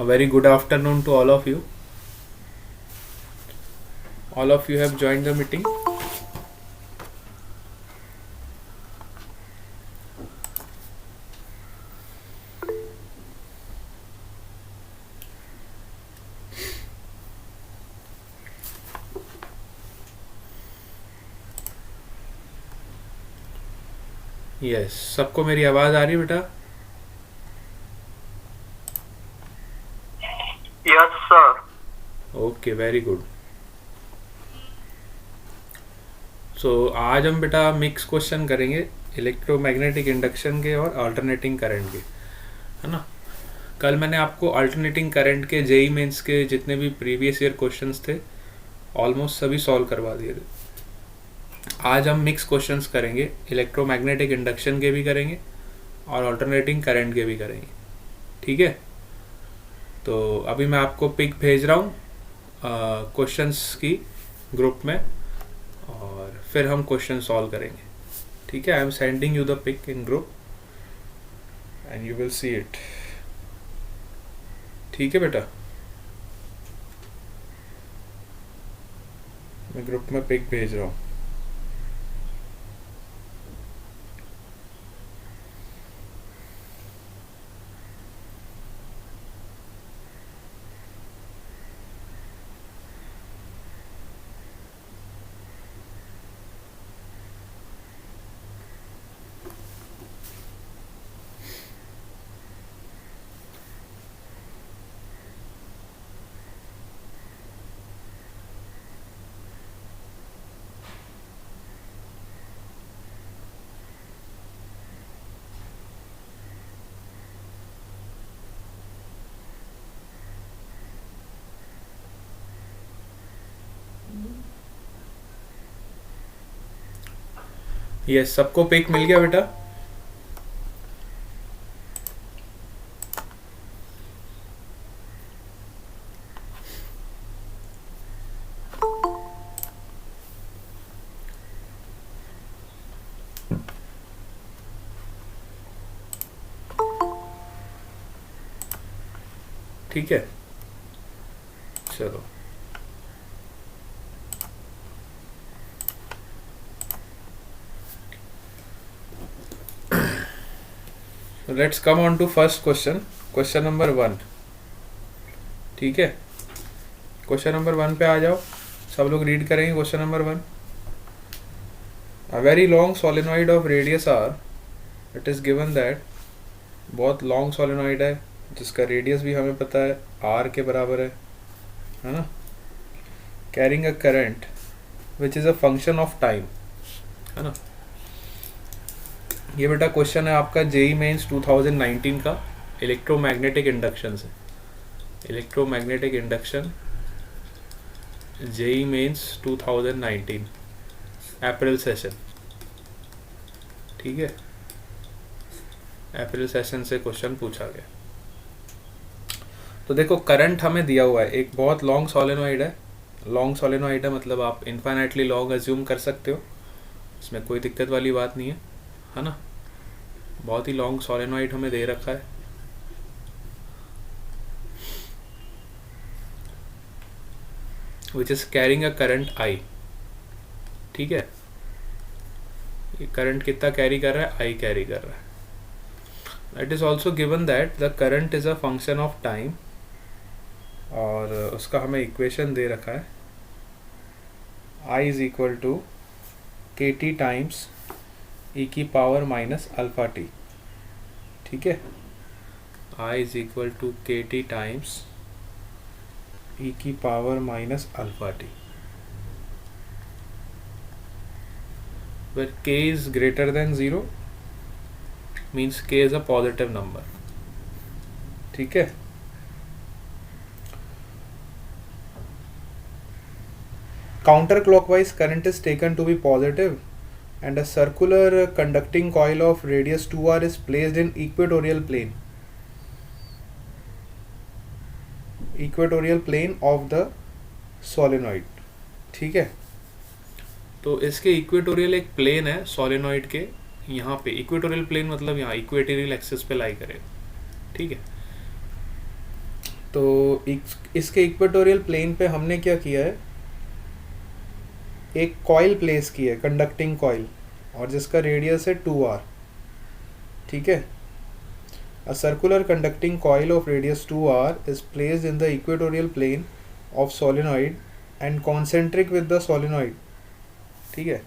A very good afternoon to all of you. All of you have joined the meeting. Yes, सबको मेरी आवाज़ आ रही है बेटा? Yes sir. Okay, very good. So आज हम बेटा मिक्स क्वेश्चन करेंगे इलेक्ट्रोमैग्नेटिक इंडक्शन के और अल्टरनेटिंग करंट के, है ना. कल मैंने आपको अल्टरनेटिंग करंट के जेई मेंस के जितने भी प्रीवियस ईयर क्वेश्चंस थे ऑलमोस्ट सभी सॉल्व करवा दिए थे. आज हम मिक्स क्वेश्चंस करेंगे, इलेक्ट्रोमैग्नेटिक इंडक्शन के भी करेंगे और अल्टरनेटिंग करंट के भी करेंगे. ठीक है. तो अभी मैं आपको पिक भेज रहा हूँ क्वेश्चंस की ग्रुप में और फिर हम क्वेश्चन सॉल्व करेंगे. ठीक है. I am sending you the pic in group and you will see it. ठीक है बेटा. मैं ग्रुप में पिक भेज रहा हूँ. यस, सबको पिक मिल गया बेटा? ठीक है. चलो let's come on to first question. Question number 1. ठीक है. क्वेश्चन नंबर 1 पे आ जाओ. सब लोग रीड करेंगे question number 1. A very long solenoid of radius R, it is given that, बहुत लॉन्ग सोलेनॉइड है जिसका रेडियस भी हमें पता है आर के बराबर है ना. Carrying a current which is a function of time, है ना. ये बेटा क्वेश्चन है आपका जेई मेंस 2019 का इलेक्ट्रोमैग्नेटिक इंडक्शन से. इलेक्ट्रोमैग्नेटिक इंडक्शन जेई मेंस 2019 अप्रैल सेशन. ठीक है. अप्रैल सेशन से क्वेश्चन पूछा गया. तो देखो करंट हमें दिया हुआ है, एक बहुत लॉन्ग सोलेनॉइड है. लॉन्ग सोलेनॉइड है मतलब आप इन्फाइनाइटली लॉन्ग अज्यूम कर सकते हो, इसमें कोई दिक्कत वाली बात नहीं है ना. बहुत ही लॉन्ग सोलेनॉइड हमें दे रखा है. Which is carrying a current आई. ठीक है. ये करंट कितना कैरी कर रहा है? आई कैरी कर रहा है. It is also given that the current is a function of time और उसका हमें इक्वेशन दे रखा है आई इज इक्वल टू के टी टाइम्स ई की पावर माइनस अल्फा टी. ठीक है. आई इज इक्वल टू के टी टाइम्स ई की power minus alpha T, where k is greater than 0 means k is a positive number. ठीक है. Counterclockwise current is taken to be positive and a circular conducting coil of radius 2r is placed in equatorial plane of the solenoid. ठीक है. तो इसके equatorial एक plane है solenoid के, यहाँ पे इक्वेटोरियल प्लेन मतलब यहाँ इक्वेटोरियल एक्सिस पे लाई करेगा. ठीक है. तो इसके इक्वेटोरियल प्लेन पे हमने क्या किया है, एक कॉइल प्लेस की है, कंडक्टिंग कॉइल, और जिसका रेडियस है 2r। ठीक है, a circular conducting coil of radius 2r is placed in the equatorial plane of solenoid and concentric with the solenoid. ठीक है,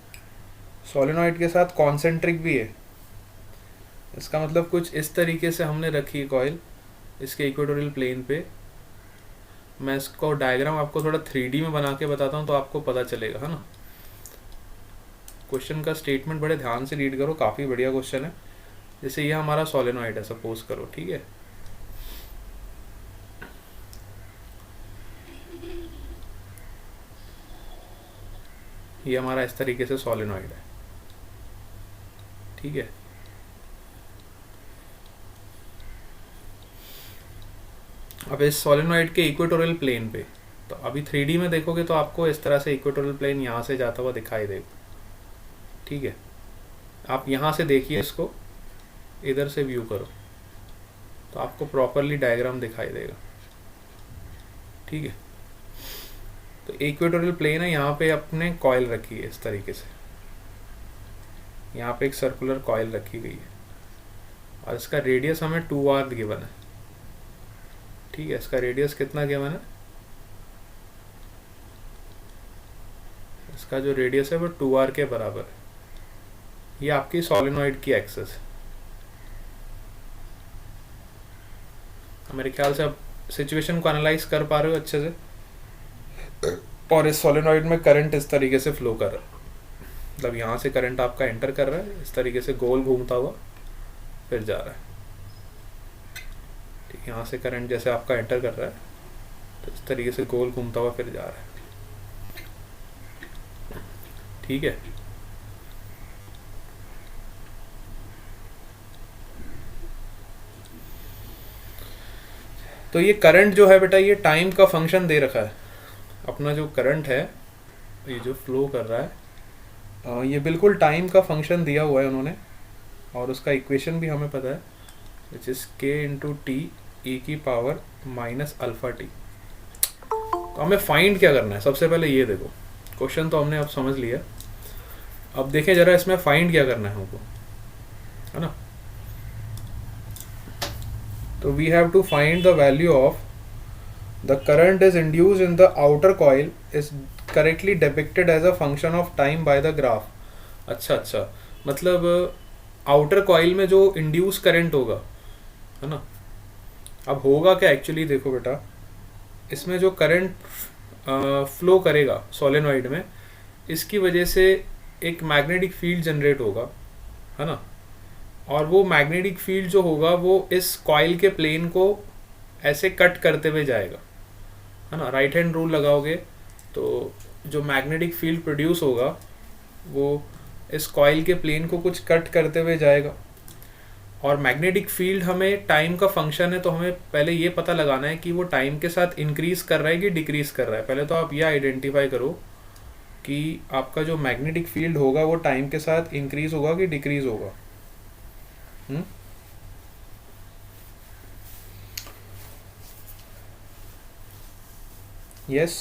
सोलेनॉइड के साथ कॉन्सेंट्रिक भी है। इसका मतलब कुछ इस तरीके से हमने रखी है कॉइल इसके इक्वेटोरियल प्लेन पे। मैं इसको डायग्राम आपको थोड़ा 3D में बना के बताता हूँ तो आपको पता चलेगा, है ना। क्वेश्चन का स्टेटमेंट बड़े ध्यान से रीड करो, काफ़ी बढ़िया क्वेश्चन है। जैसे ये हमारा सोलेनॉइड है सपोज करो, ठीक है। ये हमारा इस तरीके से सोलेनॉइड है, ठीक है। अब इस सोलेनॉइड के इक्वेटोरियल प्लेन पे, तो अभी 3D में देखोगे तो आपको इस तरह से इक्वेटोरियल प्लेन यहाँ से जाता हुआ दिखाई देगा, ठीक है। आप यहाँ से देखिए इसको, इधर से व्यू करो तो आपको प्रॉपरली डायग्राम दिखाई देगा, ठीक है। तो इक्वेटोरियल प्लेन है, यहाँ पे अपने कॉइल रखी है इस तरीके से, यहाँ पे एक सर्कुलर कॉइल रखी गई है और इसका रेडियस हमें 2r गिवन है, ठीक है। इसका रेडियस कितना गिवन है, इसका जो रेडियस है वो 2r के बराबर है। ये आपकी सोलेनॉइड की एक्सिस है। मेरे ख्याल से आप सिचुएशन को एनालाइज कर पा रहे हो अच्छे से। और इस सोलेनॉइड में करंट इस तरीके से फ्लो कर रहा है, मतलब यहाँ से करंट आपका एंटर कर रहा है, इस तरीके से गोल घूमता हुआ फिर जा रहा है, ठीक। यहाँ से करंट जैसे आपका एंटर कर रहा है तो इस तरीके से गोल घूमता हुआ फिर जा रहा है, ठीक है। तो ये करंट जो है बेटा, ये टाइम का फंक्शन दे रखा है। अपना जो करंट है, ये जो फ्लो कर रहा है, ये बिल्कुल टाइम का फंक्शन दिया हुआ है उन्होंने, और उसका इक्वेशन भी हमें पता है, which is k into T E की पावर माइनस अल्फा टी। तो हमें फाइंड क्या करना है, सबसे पहले ये देखो, क्वेश्चन तो हमने अब समझ लिया। अब देखें जरा इसमें फाइंड क्या करना है हमको, है ना। तो we have to find the value of the current is induced in the outer coil is correctly depicted as a function of time by the graph. अच्छा, मतलब आउटर कॉइल में जो इंड्यूस करंट होगा, है ना। अब होगा क्या एक्चुअली, देखो बेटा, इसमें जो करंट फ्लो करेगा सोलेनॉइड में, इसकी वजह से एक मैग्नेटिक फील्ड जनरेट होगा, है ना। और वो मैग्नेटिक फील्ड जो होगा वो इस कॉइल के प्लेन को ऐसे कट करते हुए जाएगा, है ना। राइट हैंड रूल लगाओगे तो जो मैग्नेटिक फील्ड प्रोड्यूस होगा वो इस कॉइल के प्लेन को कुछ कट करते हुए जाएगा। और मैग्नेटिक फील्ड हमें टाइम का फंक्शन है, तो हमें पहले ये पता लगाना है कि वो टाइम के साथ इंक्रीज कर रहा है कि डिक्रीज कर रहा है। पहले तो आप ये आइडेंटिफाई करो कि आपका जो मैग्नेटिक फील्ड होगा वो टाइम के साथ इंक्रीज होगा कि डिक्रीज होगा। यस,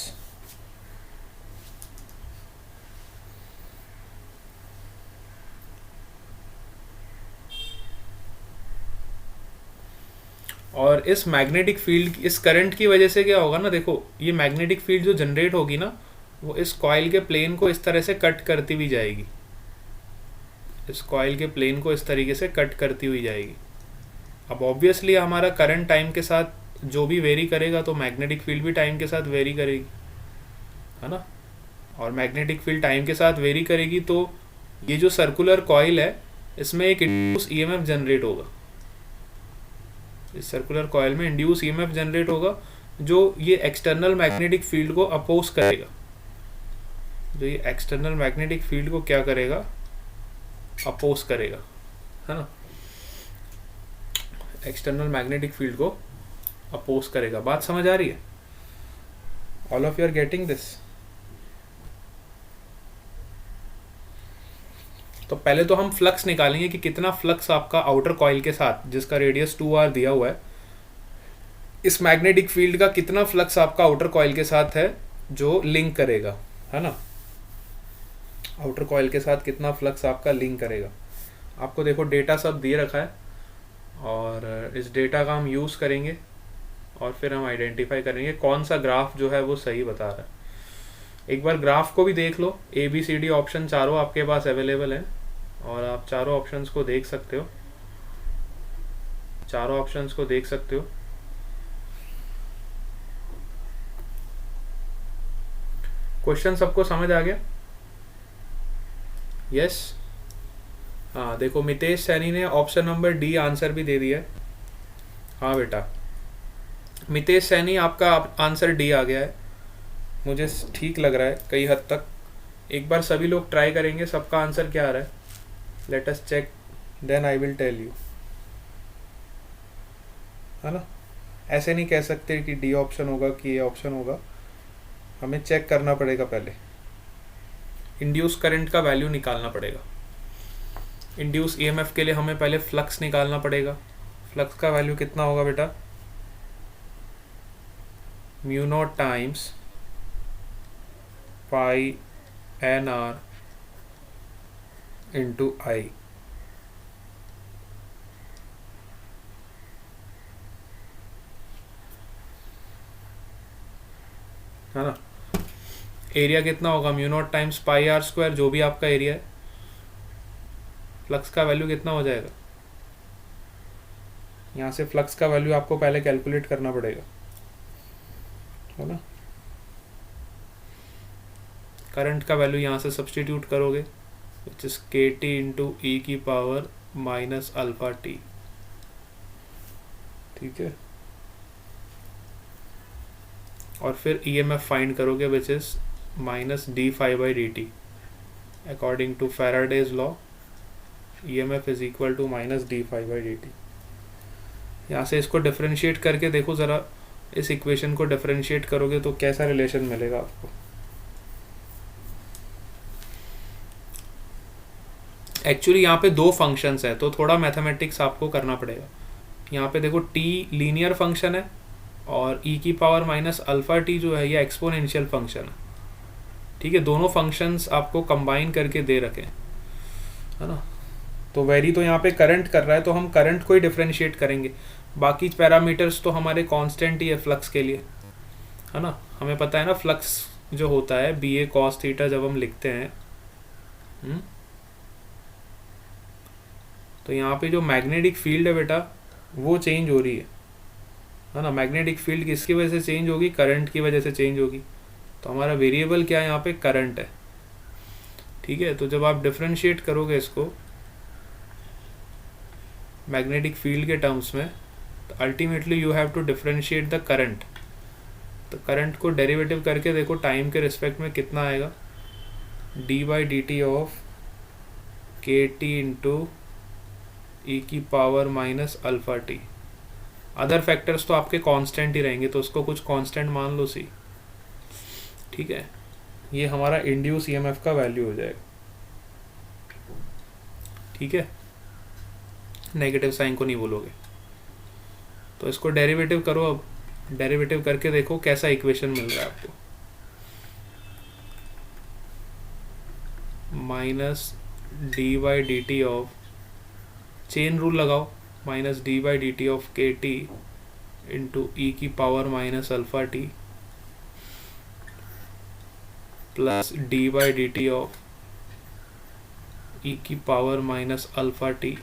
और इस मैग्नेटिक फील्ड, इस करंट की वजह से क्या होगा ना, देखो ये मैग्नेटिक फील्ड जो जनरेट होगी ना, वो इस कॉइल के प्लेन को इस तरह से कट करती हुई जाएगी, इस कॉइल के प्लेन को इस तरीके से कट करती हुई जाएगी। अब ऑब्वियसली हमारा करंट टाइम के साथ जो भी वेरी करेगा तो मैग्नेटिक फील्ड भी टाइम के साथ वेरी करेगी, है ना। और मैग्नेटिक फील्ड टाइम के साथ वेरी करेगी तो ये जो सर्कुलर कॉइल है इसमें एक इंड्यूस ईएमएफ जनरेट होगा, इस सर्कुलर कॉइल में इंड्यूस ईएमएफ जनरेट होगा जो ये एक्सटर्नल मैग्नेटिक फील्ड को अपोज करेगा, जो ये एक्सटर्नल मैग्नेटिक फील्ड को क्या करेगा, अपोज करेगा, है ना। एक्सटर्नल मैग्नेटिक फील्ड को अपोज करेगा। बात समझ आ रही है? All of you are getting this? तो पहले तो हम फ्लक्स निकालेंगे कि कितना फ्लक्स आपका आउटर कॉइल के साथ, जिसका रेडियस 2r दिया हुआ है, इस मैग्नेटिक फील्ड का कितना फ्लक्स आपका आउटर कॉइल के साथ है जो लिंक करेगा, है ना, आउटर कॉइल के साथ कितना फ्लक्स आपका लिंक करेगा। आपको देखो डेटा सब दे रखा है और इस डेटा का हम यूज़ करेंगे और फिर हम आइडेंटिफाई करेंगे कौन सा ग्राफ जो है वो सही बता रहा है। एक बार ग्राफ को भी देख लो, ABCD ऑप्शन चारों आपके पास अवेलेबल है और आप चारों ऑप्शंस को देख सकते हो, चारों ऑप्शंस को देख सकते हो। क्वेश्चन सबको समझ आ गया? यस। हाँ देखो, मितेश सैनी ने ऑप्शन नंबर डी आंसर भी दे दिया है। हाँ बेटा, मितेश सैनी आपका आंसर डी आ गया है, मुझे ठीक लग रहा है कई हद तक। एक बार सभी लोग ट्राई करेंगे, सबका आंसर क्या आ रहा है, let us check, then I will tell you, है ना। ऐसे नहीं कह सकते कि डी ऑप्शन होगा कि ए ऑप्शन होगा, हमें चेक करना पड़ेगा पहले। इंड्यूस करंट का वैल्यू निकालना पड़ेगा। इंड्यूस EMF के लिए हमें पहले फ्लक्स निकालना पड़ेगा। फ्लक्स का वैल्यू कितना होगा बेटा, mu naught times pi NR into I, है ना। एरिया कितना होगा, म्यू नॉट टाइम्स पाई R स्क्वायर, जो भी आपका एरिया है। फ्लक्स का वैल्यू कितना हो जाएगा, यहाँ से फ्लक्स का वैल्यू आपको पहले कैलकुलेट करना पड़ेगा, है ना। करंट का वैल्यू यहाँ से सब्सटीट्यूट करोगे, which is KT into E की पावर माइनस अल्फा टी, ठीक है। और फिर EMF फाइंड करोगे, which is minus d∅dt। According to Faraday's law EMF is equal to minus d∅dt। यहाँ से इसको डिफरेंशिएट करके देखो ज़रा, इस इक्वेशन को डिफरेंशिएट करोगे तो कैसा रिलेशन मिलेगा आपको। एक्चुअली यहाँ पे दो फंक्शंस है, तो थोड़ा मैथमेटिक्स आपको करना पड़ेगा। यहाँ पे देखो t लीनियर फंक्शन है और e की पावर माइनस अल्फा टी जो है ये एक्सपोनेंशियल फंक्शन है, ठीक है। दोनों फंक्शंस आपको कंबाइन करके दे रखे हैं, है ना। तो वेरी तो यहाँ पे करंट कर रहा है, तो हम करंट को ही डिफरेंशिएट करेंगे, बाकी पैरामीटर्स तो हमारे कांस्टेंट ही है फ्लक्स के लिए, है ना। हमें पता है ना फ्लक्स जो होता है BA cos थीटा जब हम लिखते हैं, तो यहाँ पे जो मैग्नेटिक फील्ड है बेटा वो चेंज हो रही है ना। मैग्नेटिक फील्ड किसकी वजह से चेंज होगी, करंट की वजह से चेंज होगी। तो हमारा वेरिएबल क्या है यहाँ पे, करंट है, ठीक है। तो जब आप डिफरेंशिएट करोगे इसको मैग्नेटिक फील्ड के टर्म्स में, तो ultimately you have to differentiate the current. तो करंट को डेरिवेटिव करके देखो टाइम के रिस्पेक्ट में कितना आएगा, d/dt of KT into E की power minus alpha T. Other factors तो आपके कांस्टेंट ही रहेंगे, तो उसको कुछ कांस्टेंट मान लो सी, ठीक है। ये हमारा इंड्यूस EMF का वैल्यू हो जाएगा, ठीक है। नेगेटिव साइन को नहीं बोलोगे। तो इसको डेरिवेटिव करो, अब डेरिवेटिव करके देखो कैसा इक्वेशन मिल रहा है आपको, minus d/dt of, chain rule लगाओ, minus d/dt of KT into E की power minus alpha t plus d/dt of E की power minus alpha t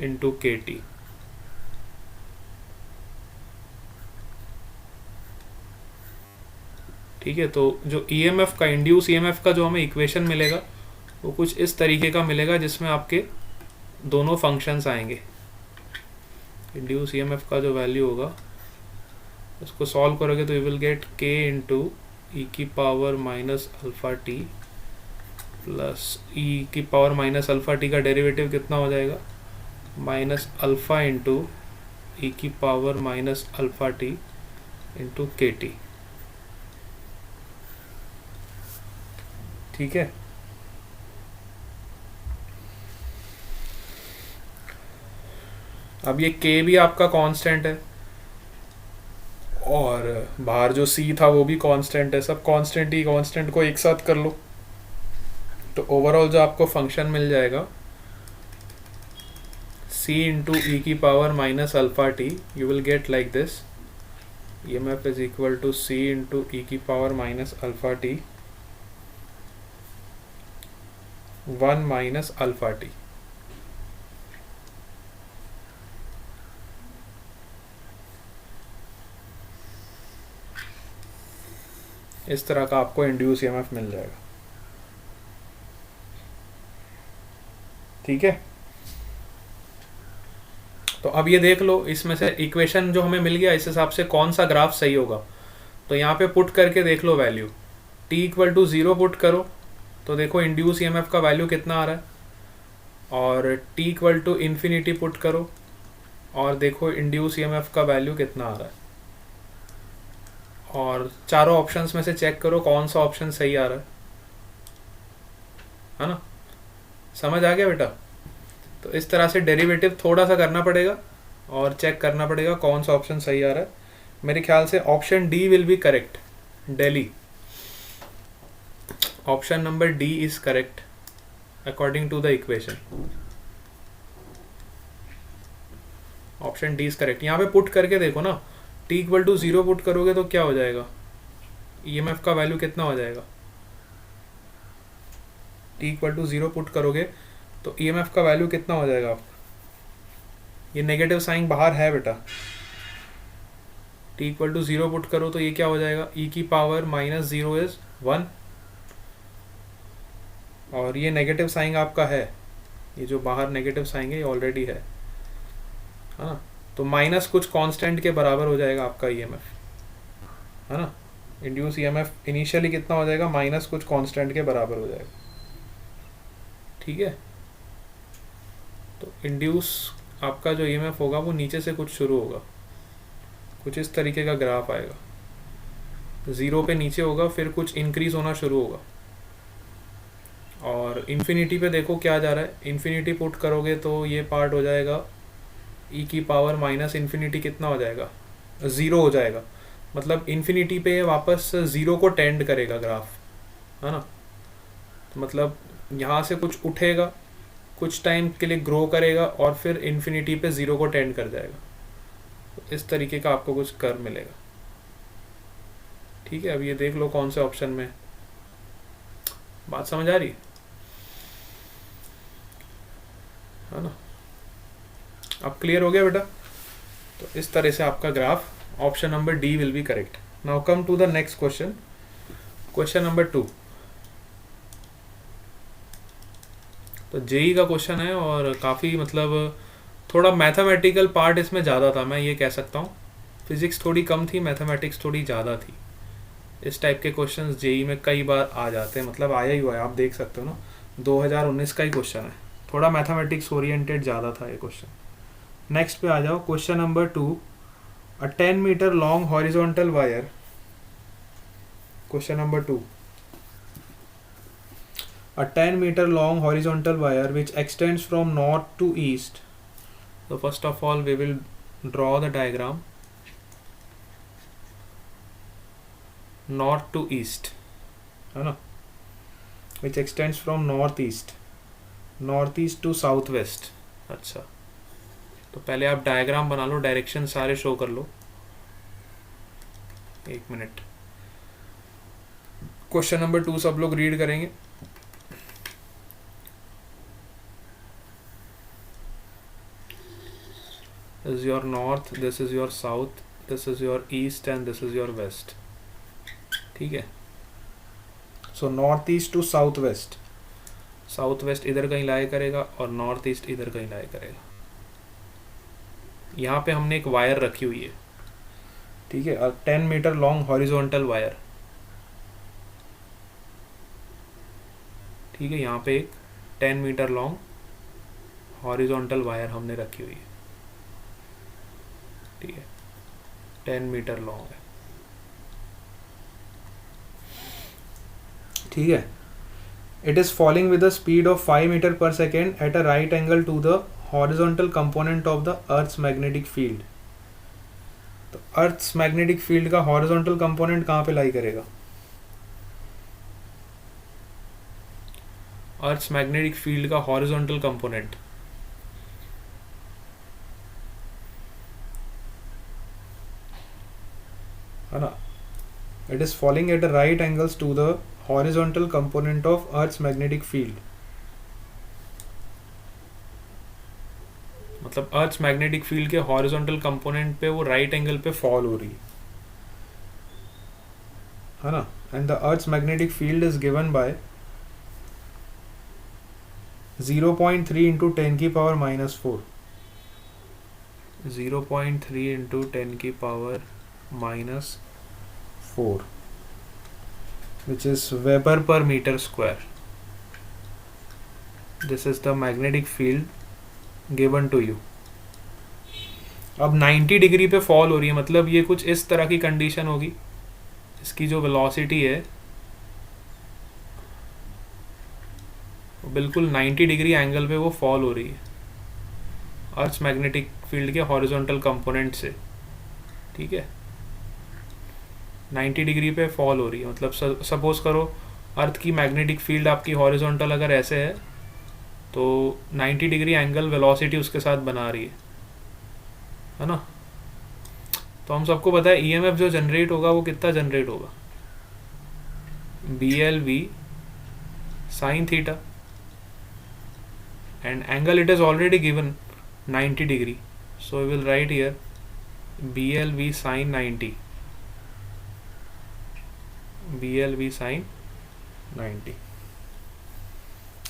into KT। ठीक है। तो जो EMF का, इंड्यूस EMF का जो हमें इक्वेशन मिलेगा वो कुछ इस तरीके का मिलेगा, जिसमें आपके दोनों फंक्शंस आएंगे। इंड्यूस EMF का जो वैल्यू होगा उसको सॉल्व करोगे तो you will gate K into E की power minus alpha t plus E की पावर माइनस अल्फा टी का डेरिवेटिव कितना हो जाएगा, माइनस अल्फा इंटू E की power minus alpha t into KT, ठीक है। अब ये के भी आपका कांस्टेंट है और बाहर जो सी था वो भी कांस्टेंट है, सब कांस्टेंट ही कांस्टेंट को एक साथ कर लो तो ओवरऑल जो आपको फंक्शन मिल जाएगा c इंटू ई की power minus alpha T, you will get like this, EMF is equal to c into e की power minus alpha T 1 minus alpha T. इस तरह का आपको इंड्यूस EMF मिल जाएगा। ठीक है, तो अब ये देख लो इसमें से इक्वेशन जो हमें मिल गया इस हिसाब से कौन सा ग्राफ सही होगा। तो यहाँ पे पुट करके देख लो value, t equal to 0 put करो तो देखो इंड्यूस EMF का वैल्यू कितना आ रहा है, और t equal to infinity put करो और देखो इंड्यूस EMF का वैल्यू कितना आ रहा है, और चारों ऑप्शंस में से चेक करो कौन सा ऑप्शन सही आ रहा है ना। समझ आ गया बेटा? तो इस तरह से डेरिवेटिव थोड़ा सा करना पड़ेगा और चेक करना पड़ेगा कौन सा ऑप्शन सही आ रहा है। मेरे ख्याल से option D will be correct, दिल्ली। Option number D is correct according to the equation. Option D is correct. यहाँ पे पुट करके देखो ना, t इक्वल टू 0 पुट करोगे तो क्या हो जाएगा, EMF का वैल्यू कितना हो जाएगा। t इक्वल टू 0 पुट करोगे तो EMF का वैल्यू कितना हो जाएगा आपका, ये नेगेटिव साइन बाहर है बेटा। t इक्वल टू 0 पुट करो तो ये क्या हो जाएगा, e की पावर माइनस 0 इज 1, और ये नेगेटिव साइन आपका है, ये जो बाहर नेगेटिव साइन है ये ऑलरेडी है ना। तो माइनस कुछ कांस्टेंट के बराबर हो जाएगा आपका EMF, है ना। इंड्यूस EMF इनिशियली कितना हो जाएगा, माइनस कुछ कांस्टेंट के बराबर हो जाएगा। ठीक है, तो इंड्यूस आपका जो EMF होगा वो नीचे से कुछ शुरू होगा, कुछ इस तरीके का ग्राफ आएगा, 0 पे नीचे होगा, फिर कुछ इंक्रीज होना शुरू होगा, और इन्फिनिटी पे देखो क्या जा रहा है। इन्फिनिटी पुट करोगे तो ये पार्ट हो जाएगा e की पावर माइनस इन्फिनिटी कितना हो जाएगा, 0 हो जाएगा। मतलब इन्फिनिटी पे वापस 0 को टेंड करेगा ग्राफ, है ना। तो मतलब यहाँ से कुछ उठेगा, कुछ टाइम के लिए ग्रो करेगा और फिर इन्फिनिटी पे 0 को टेंड कर जाएगा। तो इस तरीके का आपको कुछ कर्व मिलेगा। ठीक है, अब ये देख लो कौन से ऑप्शन में, बात समझ आ रही है ना। अब क्लियर हो गया बेटा? तो इस तरह से आपका graph, option number D will be correct. Now come to the next question, question number 2। तो जेई का क्वेश्चन है और काफ़ी मतलब थोड़ा मैथमेटिकल पार्ट इसमें ज़्यादा था, मैं ये कह सकता हूँ। फिजिक्स थोड़ी कम थी, मैथमेटिक्स थोड़ी ज़्यादा थी। इस टाइप के क्वेश्चंस जेई में कई बार आ जाते हैं, मतलब आया ही हुआ है, आप देख सकते हो ना। 2019 का ही क्वेश्चन है, थोड़ा मैथमेटिक्स ओरिएंटेड ज़्यादा था ये क्वेश्चन। नेक्स्ट पे आ जाओ, question number 2। A 10 meter long horizontal wire, question number 2। A 10 meter long horizontal wire which extends from north to east. So first of all we will draw the diagram. North to east, है ना, which extends from northeast, northeast to southwest. अच्छा, तो पहले आप diagram बना लो, direction सारे show कर लो। एक मिनट, क्वेश्चन नंबर 2 सब लोग रीड करेंगे। This is your north, this is your south, this is your east and this is your west. ठीक है, so north east to south west, south west इधर कहीं लाई करेगा और नॉर्थ ईस्ट इधर कहीं लाई करेगा। यहाँ पे हमने एक वायर रखी हुई है, ठीक है, 10 मीटर लॉन्ग हॉरिजॉन्टल वायर। ठीक है, यहाँ पे एक 10 मीटर लॉन्ग हॉरिजॉन्टल वायर हमने रखी हुई है। ठीक है, 10 मीटर लॉन्ग है। ठीक है, it is falling with the speed of 5 metre per second at a right angle to the horizontal component of the earth's magnetic field. तो अर्थ्स मैग्नेटिक फील्ड का हॉरिजॉन्टल कंपोनेंट कहाँ पे लाई करेगा? Earth's magnetic field का horizontal component है ना, it is falling at right angles to the horizontal component of earth's magnetic field. मतलब earth's magnetic field के हॉरिजॉन्टल कंपोनेंट पे वो राइट एंगल पे फॉल हो रही है ना। And the earth's magnetic field is given by 0.3 into 10 की पावर -4, 0.3 इंटू 10 की power -4 which is Weber per meter square. This is the magnetic field given to you. अब 90 डिग्री पे फॉल हो रही है, मतलब ये कुछ इस तरह की कंडीशन होगी, इसकी जो वेलोसिटी है बिल्कुल 90 डिग्री एंगल पे वो फॉल हो रही है अर्थ्स मैग्नेटिक फील्ड के हॉरिजॉन्टल कंपोनेंट से, ठीक है। 90 डिग्री पे फॉल हो रही है, मतलब सपोज करो अर्थ की मैग्नेटिक फील्ड आपकी हॉरिजॉन्टल अगर ऐसे है तो 90 डिग्री एंगल वेलोसिटी उसके साथ बना रही है ना। तो हम सबको पता है ईएमएफ जो जनरेट होगा वो कितना जनरेट होगा, BLV sine theta, and angle it is already given 90 degree, so we will write here BLV sine 90, BLV sine 90।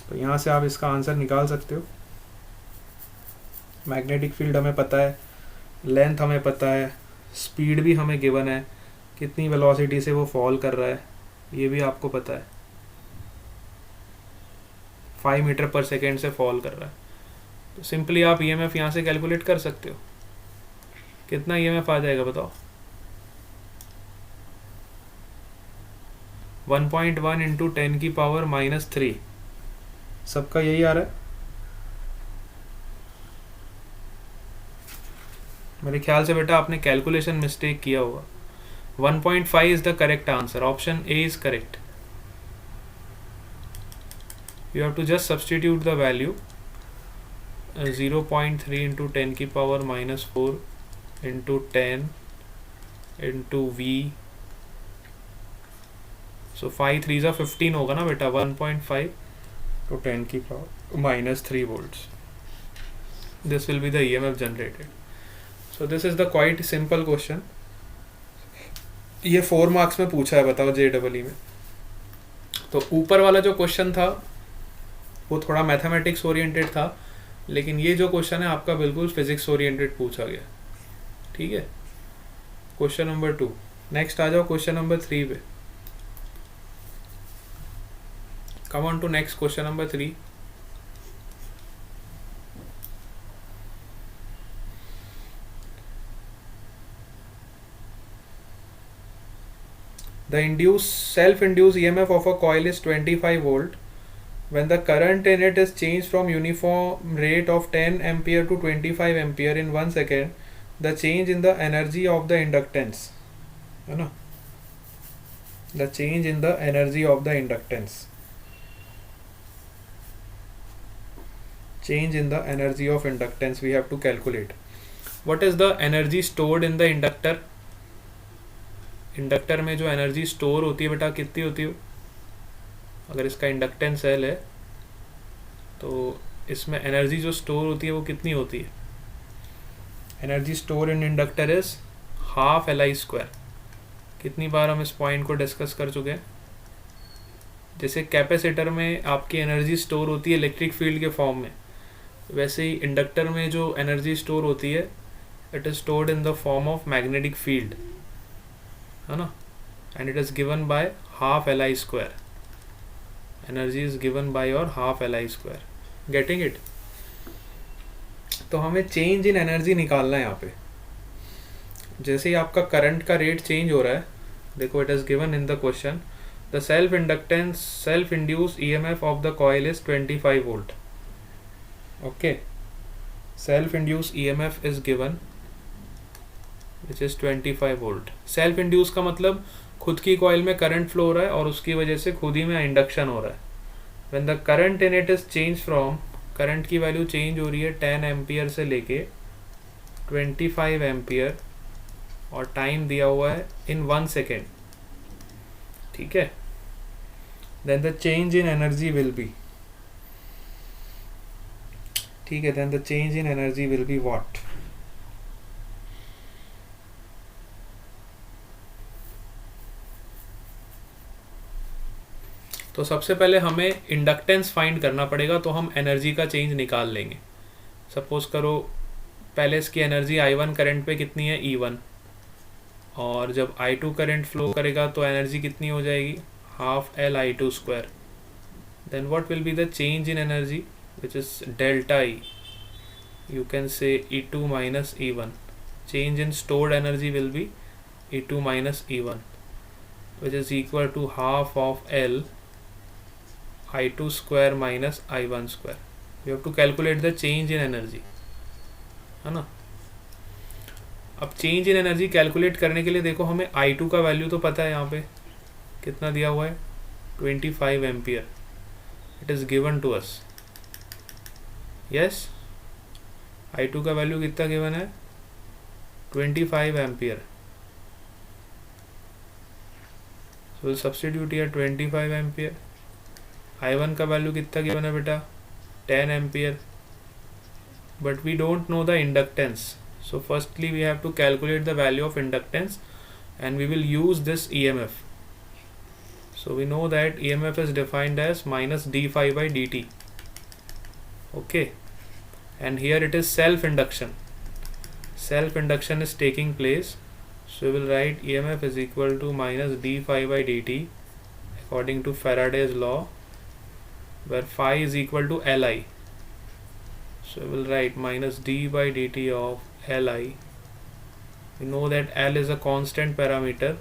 तो यहाँ से आप इसका आंसर निकाल सकते हो। मैग्नेटिक फील्ड हमें पता है, लेंथ हमें पता है, स्पीड भी हमें गिवन है, कितनी वेलोसिटी से वो फॉल कर रहा है ये भी आपको पता है, 5 मीटर पर सेकेंड से फॉल कर रहा है। तो सिंपली आप ईएमएफ यहाँ से कैलकुलेट कर सकते हो, कितना ईएमएफ आ जाएगा बताओ, 1.1 इंटू 10 की पावर -3, सबका यही आ रहा है। मेरे ख्याल से बेटा आपने कैलकुलेशन मिस्टेक किया होगा। 1.5 is the correct answer, option A is correct. You have to just substitute the value 0.3 into 10 की power -4 into 10 into V, so 5 3 जा 15 होगा ना बेटा, 1.5 to 10 की power -3 volts. This will be the EMF generated. So this is the quite simple question. ये 4 marks में पूछा है, बताओ JEE में। तो ऊपर वाला जो क्वेश्चन था वो थोड़ा मैथमेटिक्स ओरिएंटेड था, लेकिन ये जो क्वेश्चन है आपका बिल्कुल फिजिक्स ओरिएंटेड पूछा गया, ठीक है। क्वेश्चन नंबर 2, नेक्स्ट आ जाओ क्वेश्चन नंबर 3 पे। Come on to next question number 3। The self-induced EMF of a coil is 25 volt. When the current in it is changed from uniform rate of 10 ampere to 25 ampere in 1 second, the change in the energy of the inductance, है ना, the change in the energy of the inductance, change in the energy of inductance we have to calculate. What is the energy stored in the inductor? Inductor में जो energy store होती है बेटा कितनी होती है, अगर इसका इंडक्टेंस सेल है तो इसमें एनर्जी जो स्टोर होती है वो कितनी होती है, energy store in inductor is ½ Li²। कितनी बार हम इस पॉइंट को डिस्कस कर चुके हैं। जैसे कैपेसिटर में आपकी एनर्जी स्टोर होती है इलेक्ट्रिक फील्ड के फॉर्म में, वैसे ही इंडक्टर में जो एनर्जी स्टोर होती है it is stored in the form of magnetic field, है ना, and it is given bye ½ Li²। Energy is given by your ½ Li²। Getting it. तो हमें चेंज इन एनर्जी निकालना है यहाँ पे। जैसे ही आपका करंट का रेट चेंज हो रहा है, देखो it is given in the question, the self inductance self induced EMF of the coil is 25 volt. Okay, self induced EMF is given which is 25 volt. Self induce का मतलब खुद की coil में current flow हो रहा है और उसकी वजह से खुद ही में इंडक्शन हो रहा है. When the current in it is change from, current की वैल्यू चेंज हो रही है 10 एम्पियर से लेके 25 एम्पियर और टाइम दिया हुआ है इन 1 सेकेंड. ठीक है. Then the change in energy will be, ठीक है, then the change in energy will be what? तो सबसे पहले हमें इंडक्टेंस फाइंड करना पड़ेगा, तो हम एनर्जी का चेंज निकाल लेंगे. सपोज करो पहले इसकी एनर्जी I1 करंट पे कितनी है, E1, और जब I2 करंट फ्लो करेगा तो एनर्जी कितनी हो जाएगी, half L I2 square. Then what will be the change in energy which is delta E. You can say E2 minus E1. Change in stored energy will be E2 minus E1 which is equal to half of L I2 square minus I1 square. You have to calculate the change in energy, है ना. अब change in energy calculate करने के लिए देखो हमें I2 का value तो पता है, यहाँ पे कितना दिया हुआ है 25 ampere. It is given to us. Yes, I2 का वैल्यू कितना गिवन है 25 ampere. So we'll substitute here 25 ampere. I1 का वैल्यू कितना गिवन है बेटा 10 ampere. But we don't know the inductance. So firstly we have to calculate the value of inductance and we will use this EMF. So we know that EMF is defined as minus d phi by dt. Okay, and here it is self induction. Self induction is taking place. So we will write EMF is equal to minus d phi by dt according to Faraday's law, where phi is equal to Li. So we will write minus d by dt of Li. We know that L is a constant parameter,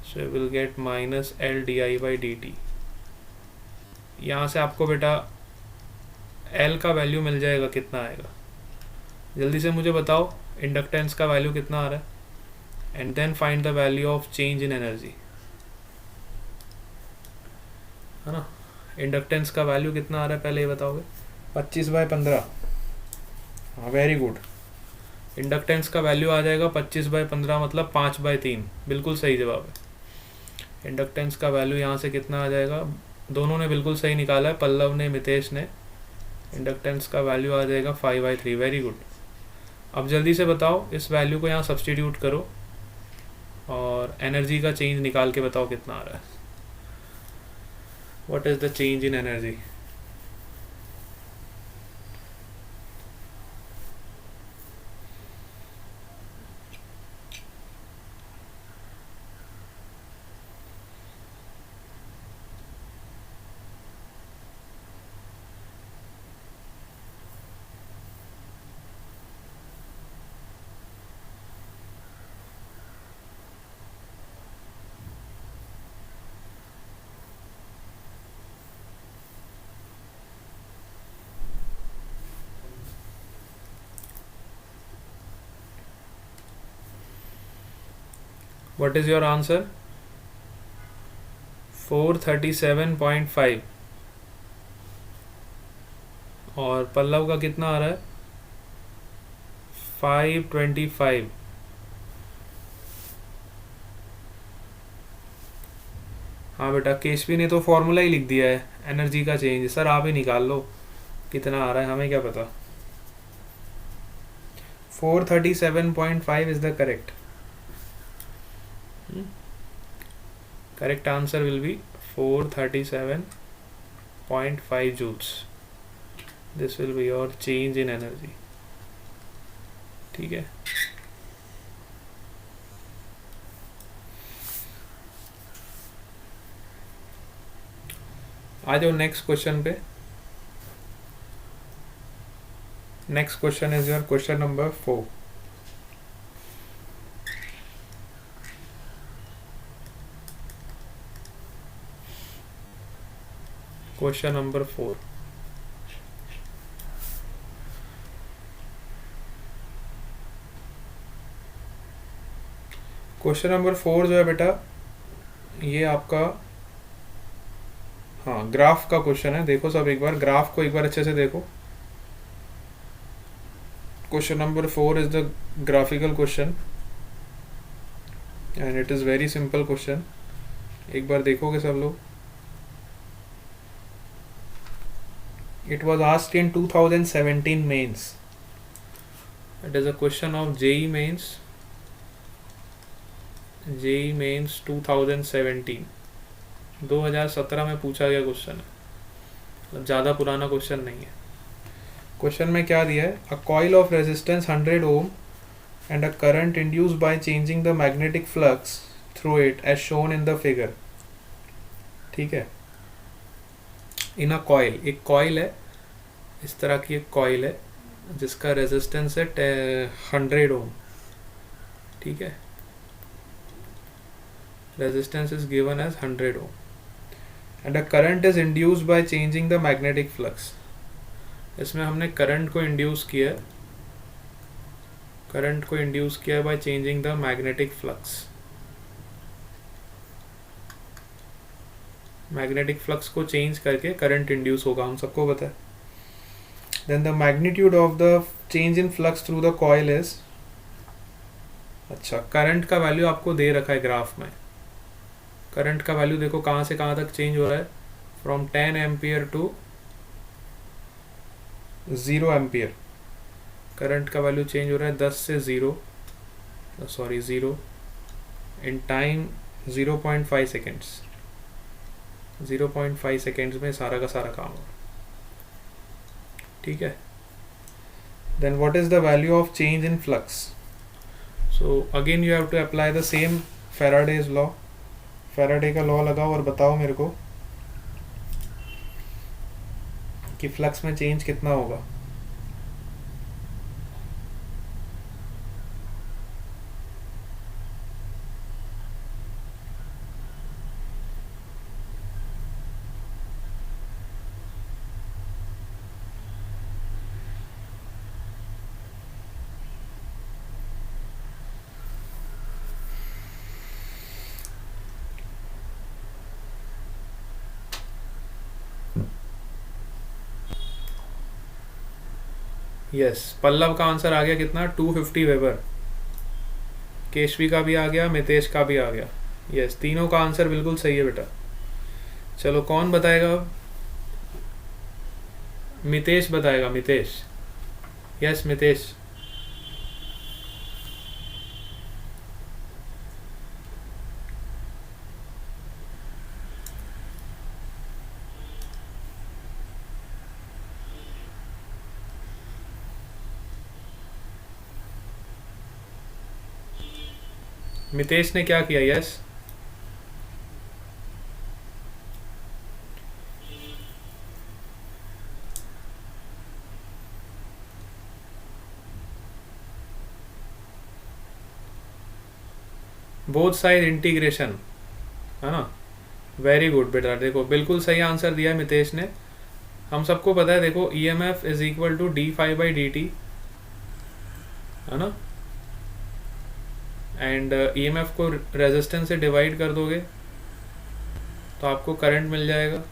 so we will get minus L di by dt. यहाँ से आपको बेटा L का value मिल जाएगा, कितना आएगा जल्दी से मुझे बताओ. इंडक्टेंस का वैल्यू कितना आ रहा है, and then find the value of change in energy, है ना. इंडक्टेंस का वैल्यू कितना आ रहा है पहले ये बताओगे. 25/15. हाँ, वेरी गुड. इंडक्टेंस का वैल्यू आ जाएगा 25/15 मतलब 5/3. बिल्कुल सही जवाब है. इंडक्टेंस का वैल्यू यहाँ से कितना आ जाएगा, दोनों ने बिल्कुल सही निकाला है, पल्लव ने मितेश ने. इंडक्टेंस का वैल्यू आ जाएगा 5/3. Very good. अब जल्दी से बताओ, इस वैल्यू को यहाँ सब्सटीट्यूट करो और एनर्जी का चेंज निकाल के बताओ कितना आ रहा है. What is the change in energy. What is your answer? 437.5. और पल्लव का कितना आ रहा है 525. हाँ बेटा, केशवी ने तो फॉर्मूला ही लिख दिया है एनर्जी का चेंज. सर आप ही निकाल लो कितना आ रहा है, हमें क्या पता. 437.5 is the correct. Correct answer will be 437.5 joules. This will be your change in energy. ठीक है. आ जाओ नेक्स्ट क्वेश्चन पे. Next question is your question number 4. Question number 4. Question number 4 जो है बेटा, ये आपका हाँ ग्राफ का क्वेश्चन है। देखो सब एक बार ग्राफ को एक बार अच्छे से देखो। Question number 4 is the graphical question and it is very simple question. एक बार देखोगे सब लोग। It was asked in 2017 mains. It is a question of JEE mains. JEE mains 2017. 2017 में पूछा गया क्वेश्चन है, मतलब ज़्यादा पुराना क्वेश्चन नहीं है। क्वेश्चन में क्या दिया है? A coil of resistance 100 ohm and a current induced by changing the magnetic flux through it as shown in the figure. ठीक है, इन अ कॉइल, एक कॉइल है, इस तरह की एक कॉइल है जिसका रेजिस्टेंस है 100 ओम। ठीक है, resistance is given as 100 ohm and a current is induced by changing the magnetic flux. इसमें हमने करंट को इंड्यूस किया, करंट को इंड्यूस किया by changing the magnetic flux. Magnetic flux को चेंज करके करंट इंड्यूस होगा, हम सबको पता है। Then the magnitude of the change in flux through the coil is, अच्छा करंट का वैल्यू आपको दे रखा है ग्राफ में। करंट का वैल्यू देखो कहाँ से कहाँ तक चेंज हो रहा है, from 10 ampere to 0 ampere. Current का वैल्यू चेंज हो रहा है 10 से 0 इन टाइम 0.5 सेकेंड्स। 0.5 सेकेंड्स में सारा का सारा काम हो। ठीक है, then what is the value of change in flux? So again you have to apply the same Faraday's law. Faraday का लॉ लगाओ और बताओ मेरे को कि फ्लक्स में चेंज कितना होगा। यस, पल्लव का आंसर आ गया कितना, 250 वेबर। केशवी का भी आ गया, मितेश का भी आ गया। यस, तीनों का आंसर बिल्कुल सही है बेटा। चलो कौन बताएगा? मितेश बताएगा, मितेश। यस मितेश। मितेश ने क्या किया? यस, बोथ साइड इंटीग्रेशन, है ना। वेरी गुड बेटा, देखो बिल्कुल सही आंसर दिया है मितेश ने। हम सबको पता है, देखो EMF is equal to d∅/dt, है ना। एंड EMF को रेजिस्टेंस से डिवाइड कर दोगे तो आपको करंट मिल जाएगा।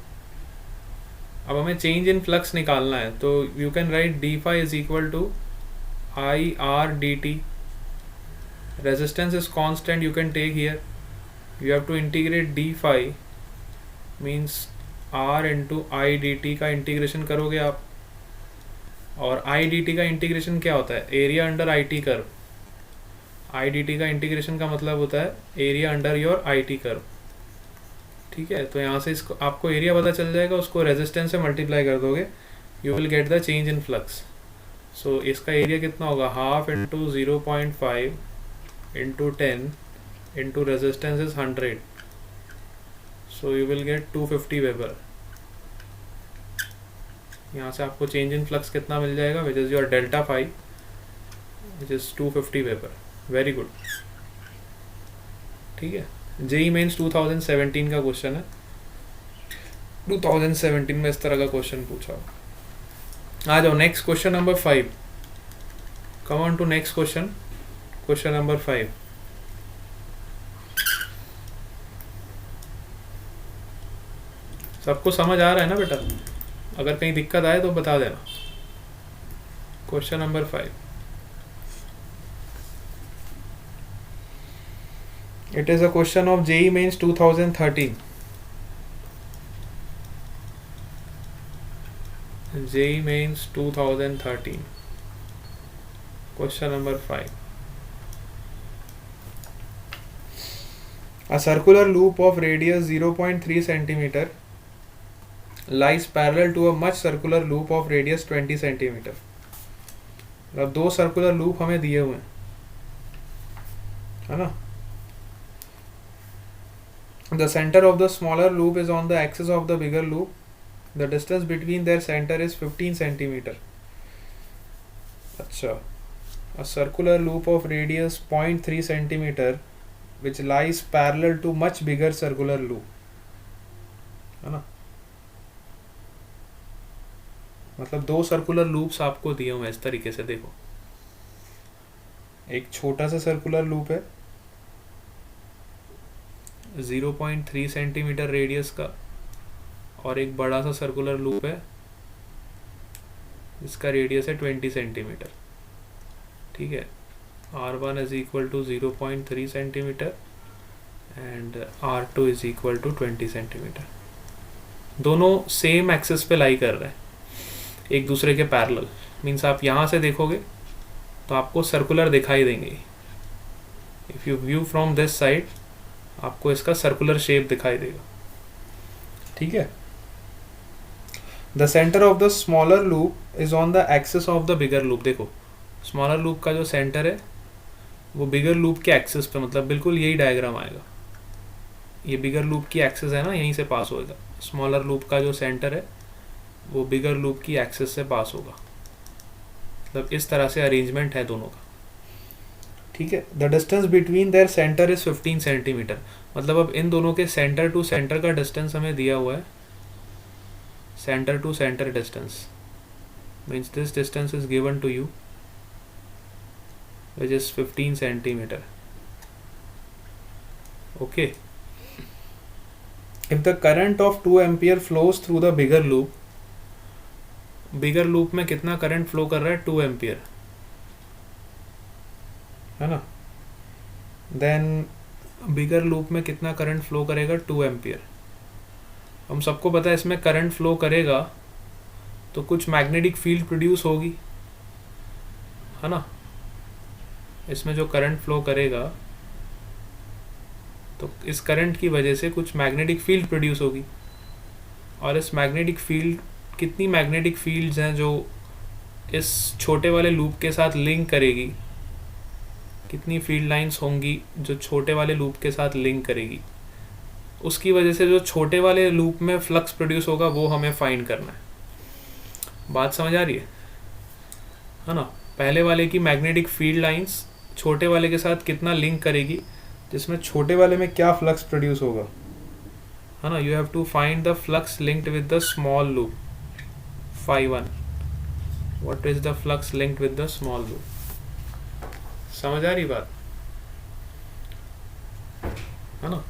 अब हमें चेंज इन फ्लक्स निकालना है, तो you can write d∅ is equal to IR/dt। resistance is constant, you can take here, you have to integrate d∅, means r into I dt का इंटीग्रेशन करोगे आप। और I dt का integration क्या होता है? Area under IT curve. I dt का integration का मतलब होता है area under your IT curve. ठीक है, तो यहाँ से इसको आपको एरिया पता चल जाएगा, उसको रेजिस्टेंस से मल्टीप्लाई कर दोगे, you will get the change in flux. So इसका एरिया कितना होगा? 1/2 into 0.5 into 10 into resistance is 100, so you will get 250 weber. यहाँ से आपको चेंज इन फ्लक्स कितना मिल जाएगा, which is your delta phi, which is 250 weber. Very good. ठीक है, JEE मेंस 2017 का क्वेश्चन है। 2017 में इस तरह का क्वेश्चन पूछा। आ जाओ next question number 5। Come on to next question, question number 5। सबको समझ आ रहा है ना बेटा? अगर कहीं दिक्कत आए तो बता देना। Question number 5, it is a question of JEE Mains 2013. JEE Mains 2013. Question number 5. A circular loop of radius 0.3 centimeter lies parallel to a much circular loop of radius 20 centimeter. अब दो सर्कुलर लूप हमें दिए हुए हैं, है ना? The center of the smaller loop is on the axis of the bigger loop. The distance between their center is 15 centimeter. अच्छा, a circular loop of radius 0.3 centimeter which lies parallel to much bigger circular loop, है ना? मतलब दो circular loops आपको दिए हुए हैं इस तरीके से, देखो एक छोटा सा सर्कुलर लूप है 0.3 सेंटीमीटर रेडियस का, और एक बड़ा सा सर्कुलर लूप है इसका रेडियस है 20 सेंटीमीटर, ठीक है? R1 is equal to 0.3 centimetre and R2 is equal to 20 centimetre. दोनों सेम एक्सिस पे लाई कर रहे हैं, एक दूसरे के पैरेलल। मीन्स आप यहाँ से देखोगे तो आपको सर्कुलर दिखाई देंगे। If you view from this side आपको इसका सर्कुलर शेप दिखाई देगा, ठीक है? The centre of the smaller loop is on the axis of the bigger loop. देखो स्मॉलर लूप का जो सेंटर है वो बिगर लूप के एक्सिस पे, मतलब बिल्कुल यही डायग्राम आएगा। ये बिगर लूप की एक्सिस है ना, यहीं से पास होएगा। स्मॉलर लूप का जो सेंटर है वो बिगर लूप की एक्सिस से पास होगा, मतलब इस तरह से अरेंजमेंट है दोनों का, ठीक है? The distance between their centre is 15 centimetre. मतलब अब इन दोनों के सेंटर टू सेंटर का डिस्टेंस हमें दिया हुआ है, centre to centre distance means this distance is given to you which is 15 centimeter. Okay. If the current of 2 ampere flows through the bigger loop, bigger loop में कितना current flow कर रहा है? 2 एम्पियर, है ना? देन बिगर loop में कितना current flow करेगा? 2 एम्पियर। हम सबको पता है इसमें करंट फ्लो करेगा तो कुछ मैग्नेटिक फील्ड प्रोड्यूस होगी, है ना? इसमें जो करंट फ्लो करेगा तो इस करंट की वजह से कुछ मैग्नेटिक फील्ड प्रोड्यूस होगी, और इस मैग्नेटिक फील्ड, कितनी मैग्नेटिक फील्ड्स हैं जो इस छोटे वाले लूप के साथ लिंक करेगी, कितनी फील्ड लाइंस होंगी जो छोटे वाले लूप के साथ लिंक करेगी, उसकी वजह से जो छोटे वाले लूप में फ्लक्स प्रोड्यूस होगा वो हमें फाइंड करना है। बात समझ आ रही है ना? पहले वाले की मैग्नेटिक फील्ड लाइंस छोटे वाले के साथ कितना लिंक करेगी, जिसमें छोटे वाले में क्या फ्लक्स प्रोड्यूस होगा, है ना? You have to find the flux linked with the small loop. phi 1, what is the flux linked with the small loop? समझ आ रही बात, है ना?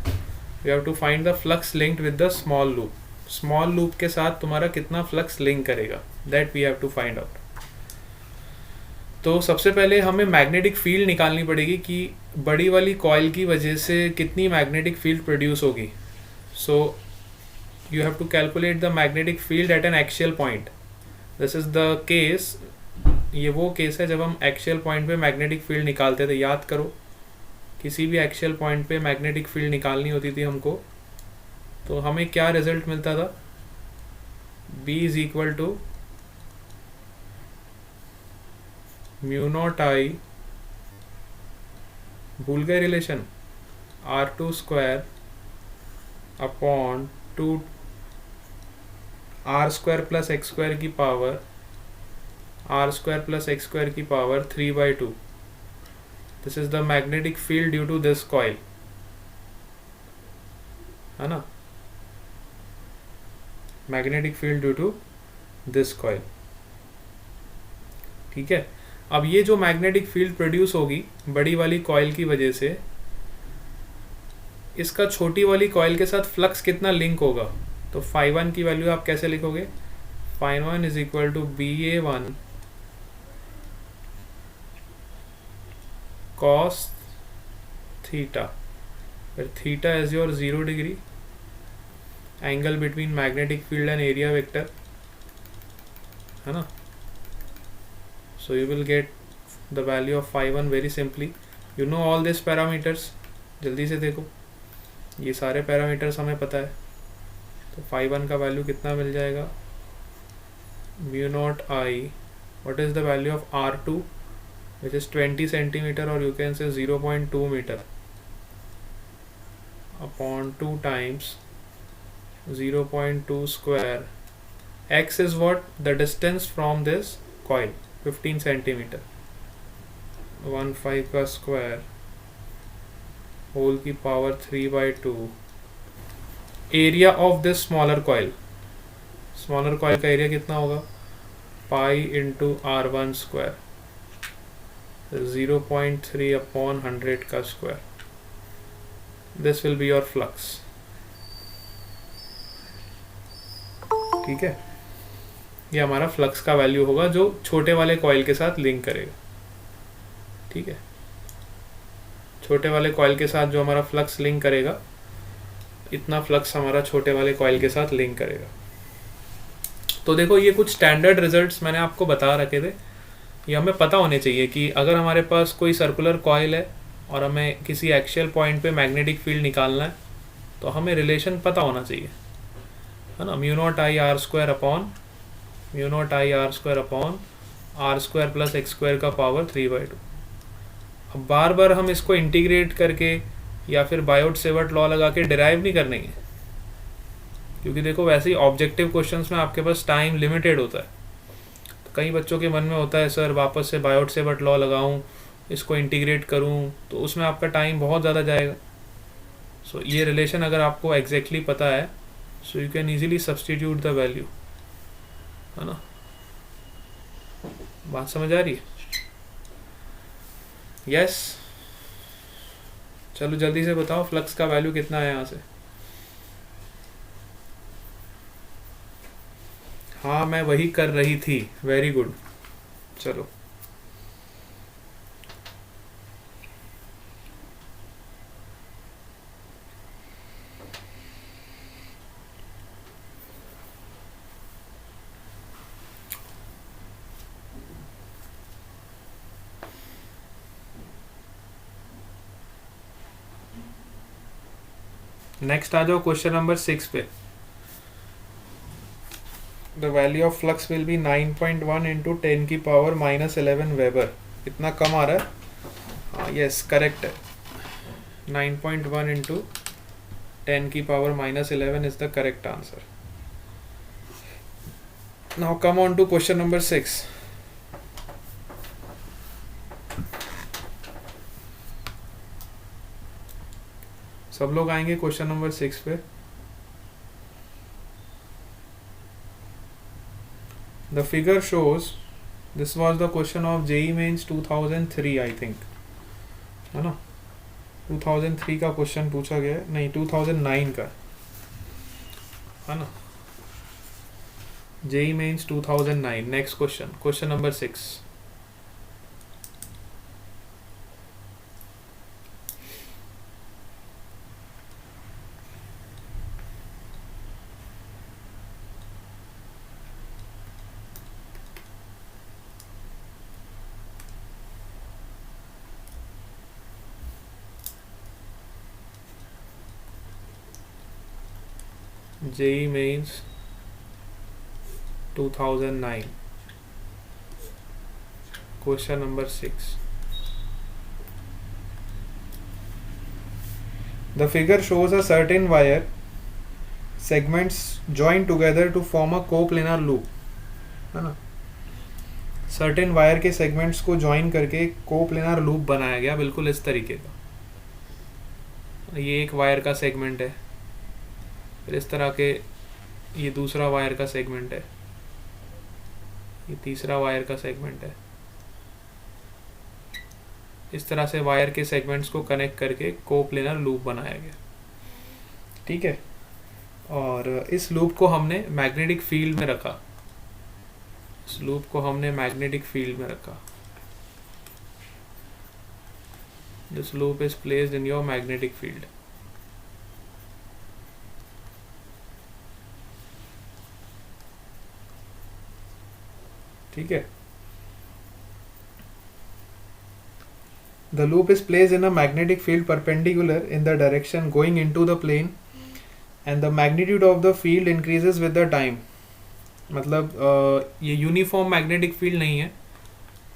You have to find the flux linked with the small loop. Small loop के साथ तुम्हारा कितना फ्लक्स लिंक करेगा, that we have to find out. तो सबसे पहले हमें मैग्नेटिक फील्ड निकालनी पड़ेगी कि बड़ी वाली कॉइल की वजह से कितनी मैग्नेटिक फील्ड प्रोड्यूस होगी। So you have to calculate the magnetic field at an axial point. This is the case, ये वो केस है जब हम एक्सियल पॉइंट पे मैग्नेटिक फील्ड निकालते थे। याद करो, किसी भी एक्सियल पॉइंट पे मैग्नेटिक फील्ड निकालनी होती थी हमको, तो हमें क्या रिजल्ट मिलता था? B is equal to mu not I, भूल गए relation, R2 square upon 2 R square plus x square की power, R square plus x square की power 3/2। This is the magnetic field due to this coil, है ना? Magnetic field due to this coil, ठीक है? अब ये जो magnetic field produce होगी बड़ी वाली कॉइल की वजह से, इसका छोटी वाली कॉइल के साथ फ्लक्स कितना लिंक होगा? तो फाइव वन की वैल्यू आप कैसे लिखोगे, phi one is equal to BA1 cos थीटा, where theta is your 0 degree angle between magnetic field and area vector, है ना. So you will get the value of phi 1 very simply. You know all these parameters. जल्दी से देखो, ये सारे parameters हमें पता है. तो phi 1 का वैल्यू कितना मिल जाएगा, mu naught I, what is the value of R2, which is 20 centimeter, or you can say 0.2 meter upon 2 times 0.2 square. X is what, the distance from this coil, 15 centimeter, 1/5 का square whole की power 3/2. area of this smaller coil, smaller coil का area कितना होगा, pi into R1 square, 0.3 upon 100 का square. This will be your flux. ठीक है, ये हमारा फ्लक्स का वैल्यू होगा जो छोटे वाले कॉइल के साथ लिंक करेगा. ठीक है, छोटे वाले कॉइल के साथ जो हमारा फ्लक्स लिंक करेगा, इतना फ्लक्स हमारा छोटे वाले कॉइल के साथ लिंक करेगा. तो देखो, ये कुछ स्टैंडर्ड रिजल्ट्स मैंने आपको बता रखे थे. ये हमें पता होने चाहिए कि अगर हमारे पास कोई सर्कुलर कॉइल है और हमें किसी एक्सियल पॉइंट पे मैग्नेटिक फील्ड निकालना है, तो हमें रिलेशन पता होना चाहिए, है ना. Mu not I R square upon R square plus x square का पावर 3/2. अब बार बार हम इसको इंटीग्रेट करके या फिर बायोट सेवर्ट लॉ लगा के डिराइव नहीं करने हैं, क्योंकि देखो वैसे ही ऑब्जेक्टिव क्वेश्चंस में आपके पास टाइम लिमिटेड होता है. तो कई बच्चों के मन में होता है, सर वापस से बायोट सेवर्ट लॉ लगाऊं, इसको इंटीग्रेट करूं, तो उसमें आपका टाइम बहुत ज़्यादा जाएगा. सो ये रिलेशन अगर आपको एग्जैक्टली पता है, so you can easily substitute the value, है ना. बात समझ आ रही है? यस. चलो जल्दी से बताओ, फ्लक्स का वैल्यू कितना है यहाँ से. हाँ, मैं वही कर रही थी. Very good. चलो, नेक्स्ट आ जाओ क्वेश्चन नंबर 6 पे. The value of flux will be 9.1 into 10 की पावर -11 वेबर. इतना कम आ रहा है. हाँ, यस, करेक्ट है. 9.1 इंटू 10 की power -11 is the correct answer. Now come on to question number 6. सब लोग आएंगे क्वेश्चन नंबर 6 पे. The figure shows, this was the question of JEE Mains 2003 I think, है ना. 2003 का क्वेश्चन पूछा गया है, नहीं 2009 का, है ना. JEE Mains 2009. Next question, question number 6. JEE Mains 2009. Question number 6. The figure shows a certain wire segments joined together to form a coplanar loop, है ना. सर्टेन वायर के सेगमेंट्स को ज्वाइन करके कोप्लेनर लूप बनाया गया, बिल्कुल इस तरीके का. ये एक वायर का सेगमेंट है, फिर इस तरह के ये दूसरा वायर का सेगमेंट है, ये तीसरा वायर का सेगमेंट है. इस तरह से वायर के सेगमेंट्स को कनेक्ट करके कोप्लेनर लूप बनाया गया. ठीक है. और इस लूप को हमने मैग्नेटिक फील्ड में रखा, इस लूप को हमने मैग्नेटिक फील्ड में रखा। This loop is placed in your magnetic field. ठीक है, the loop is placed in a magnetic field perpendicular in the direction going into the plane and the magnitude of the field increases with the time। मतलब ये uniform magnetic field नहीं है,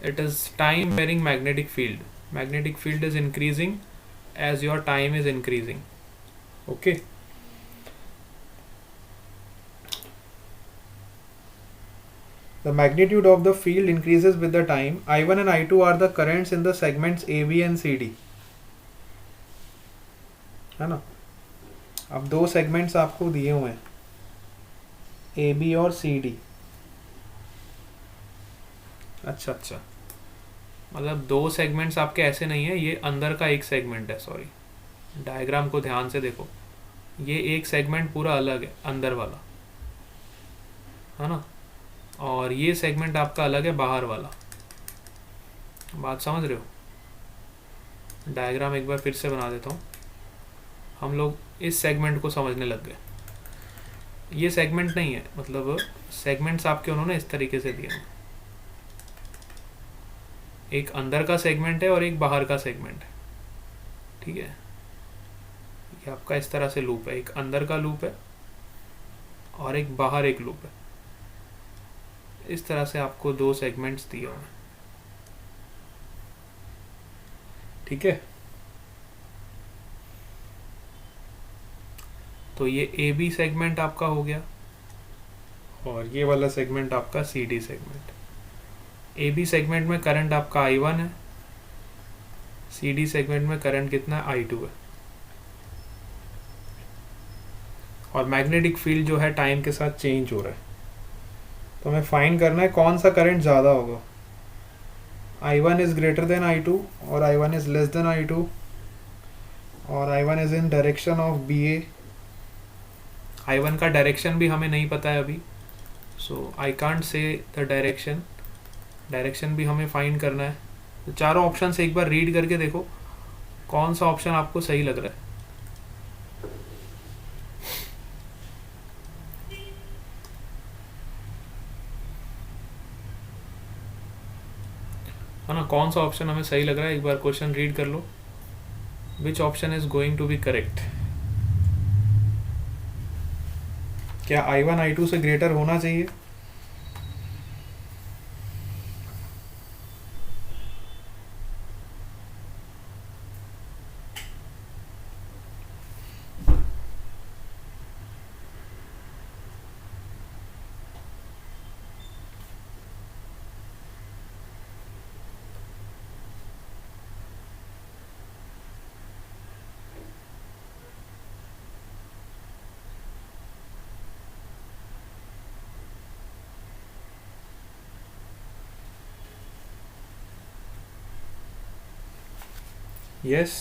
it is time varying magnetic field. Magnetic field is increasing as your time is increasing. Okay, the magnitude of the field increases with the time। I1 and I2 are the currents in the segments AB and CD, है ना। अब दो segments आपको दिए हुए हैं, AB और CD। अच्छा, मतलब दो सेगमेंट्स आपके ऐसे नहीं है, ये अंदर का एक सेगमेंट है। सॉरी, डायग्राम को ध्यान से देखो, ये एक सेगमेंट पूरा अलग है, अंदर वाला, है ना, और ये सेगमेंट आपका अलग है, बाहर वाला। बात समझ रहे हो? डायग्राम एक बार फिर से बना देता हूँ। हम लोग इस सेगमेंट को समझने लग गए, ये सेगमेंट नहीं है, मतलब सेगमेंट्स आपके उन्होंने इस तरीके से दिए हैं, एक अंदर का सेगमेंट है और एक बाहर का सेगमेंट है। ठीक है, ये आपका इस तरह से लूप है, एक अंदर का लूप है और एक बाहर एक लूप है। इस तरह से आपको दो सेगमेंट्स दिए हुए हैं। ठीक है, तो ये ए बी सेगमेंट आपका हो गया और ये वाला सेगमेंट आपका C D segment. A B segment में करंट आपका I1 है, सी डी सेगमेंट में करंट कितना है, I2 है। और मैग्नेटिक फील्ड जो है टाइम के साथ चेंज हो रहा है, तो हमें फाइंड करना है कौन सा करंट ज़्यादा होगा। I1 is greater than I2 और I1 is less than I2 और I1 is in direction of BA। I1 का डायरेक्शन भी हमें नहीं पता है अभी, so I can't say the direction भी हमें फाइंड करना है। तो चारों ऑप्शन से एक बार रीड करके देखो कौन सा ऑप्शन आपको सही लग रहा है ना, कौन सा ऑप्शन हमें सही लग रहा है। एक बार क्वेश्चन रीड कर लो, which option is going to be correct. क्या I1 I2 से ग्रेटर होना चाहिए? यस,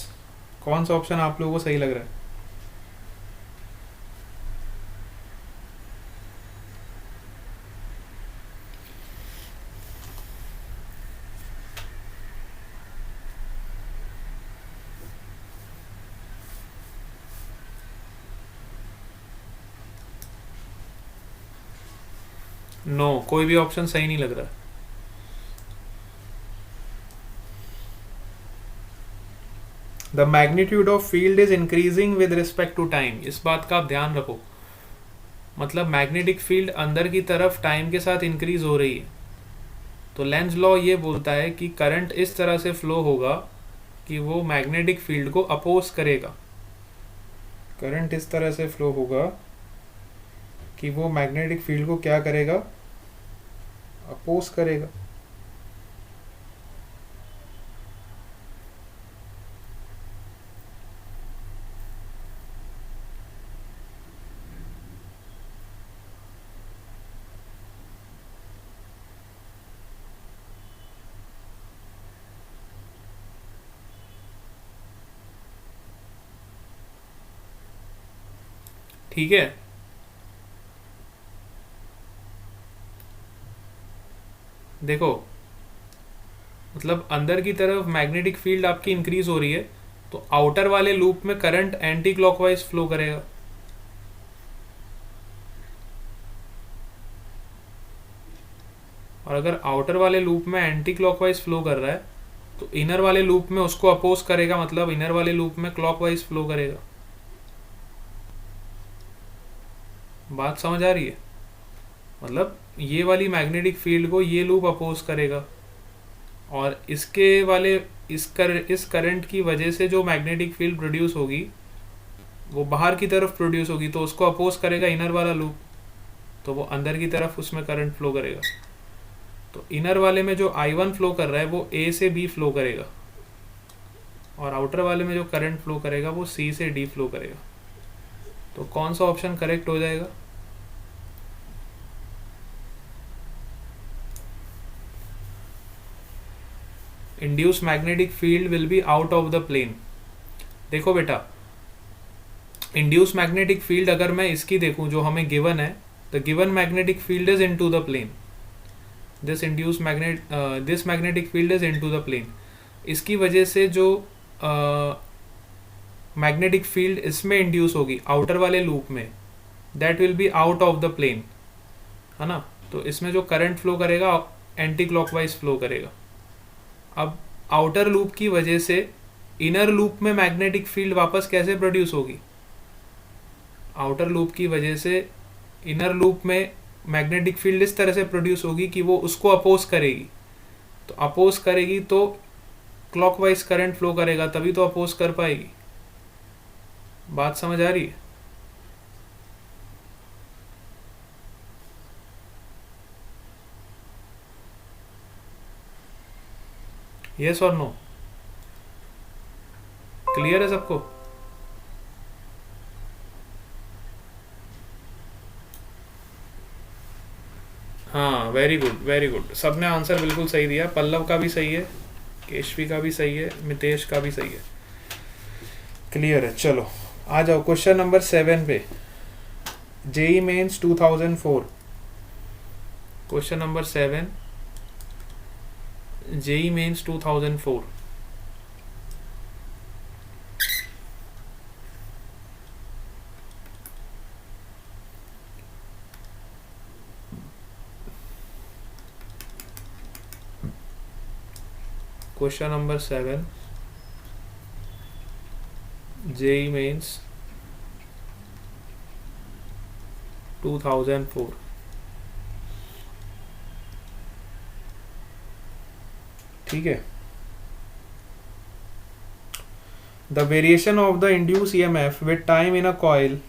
कौन सा ऑप्शन आप लोगों को सही लग रहा है? नो, कोई भी ऑप्शन सही नहीं लग रहा। The magnitude of field is increasing with respect to time. इस बात का आप ध्यान रखो, मतलब मैग्नेटिक फील्ड अंदर की तरफ टाइम के साथ इंक्रीज हो रही है, तो लेंज लॉ ये बोलता है कि करंट इस तरह से फ्लो होगा कि वो मैग्नेटिक फील्ड को अपोज करेगा। करंट इस तरह से फ्लो होगा कि वो मैग्नेटिक फील्ड को क्या करेगा, अपोज करेगा। ठीक है, देखो मतलब अंदर की तरफ मैग्नेटिक फील्ड आपकी इंक्रीज हो रही है, तो आउटर वाले लूप में करंट एंटी क्लॉकवाइज फ्लो करेगा। और अगर आउटर वाले लूप में एंटी क्लॉकवाइज फ्लो कर रहा है तो इनर वाले लूप में उसको अपोज करेगा, मतलब इनर वाले लूप में क्लॉकवाइज फ्लो करेगा। बात समझ आ रही है? मतलब ये वाली मैग्नेटिक फील्ड को ये लूप अपोज करेगा, और इसके वाले इस करंट की वजह से जो मैग्नेटिक फील्ड प्रोड्यूस होगी वो बाहर की तरफ प्रोड्यूस होगी, तो उसको अपोज करेगा इनर वाला लूप, तो वो अंदर की तरफ उसमें करंट फ्लो करेगा। तो इनर वाले में जो I1 फ्लो कर रहा है वो A से B फ्लो करेगा, और आउटर वाले में जो करंट फ्लो करेगा वो C से D फ्लो करेगा। तो कौन सा ऑप्शन करेक्ट हो जाएगा? Induce magnetic field will be out of the plane. देखो बेटा, इंड्यूस मैग्नेटिक फील्ड अगर मैं इसकी देखूं जो हमें गिवन है, the given magnetic field is into the plane, this magnetic field is into the plane. इसकी वजह से जो मैग्नेटिक फील्ड इसमें इंड्यूस होगी आउटर वाले लूप में, that will be out of the plane, है ना। तो इसमें जो करंट फ्लो करेगा एंटी क्लॉकवाइज फ्लो करेगा। अब आउटर लूप की वजह से इनर लूप में मैग्नेटिक फील्ड वापस कैसे प्रोड्यूस होगी? आउटर लूप की वजह से इनर लूप में मैग्नेटिक फील्ड इस तरह से प्रोड्यूस होगी कि वो उसको अपोज करेगी, तो अपोज करेगी तो क्लॉकवाइज करंट फ्लो करेगा, तभी तो अपोज कर पाएगी। बात समझ आ रही है? यस और नो? क्लियर है सबको? हाँ, वेरी गुड वेरी गुड, सबने आंसर बिल्कुल सही दिया। पल्लव का भी सही है, केशवी का भी सही है, मितेश का भी सही है। क्लियर है? चलो आ जाओ क्वेश्चन नंबर 7 पे। JEE Mains 2004, question number 7, JEE Mains 2004। Question number 7, JEE Mains 2004। ठीक है। The variation of the induce EMF with time in a coil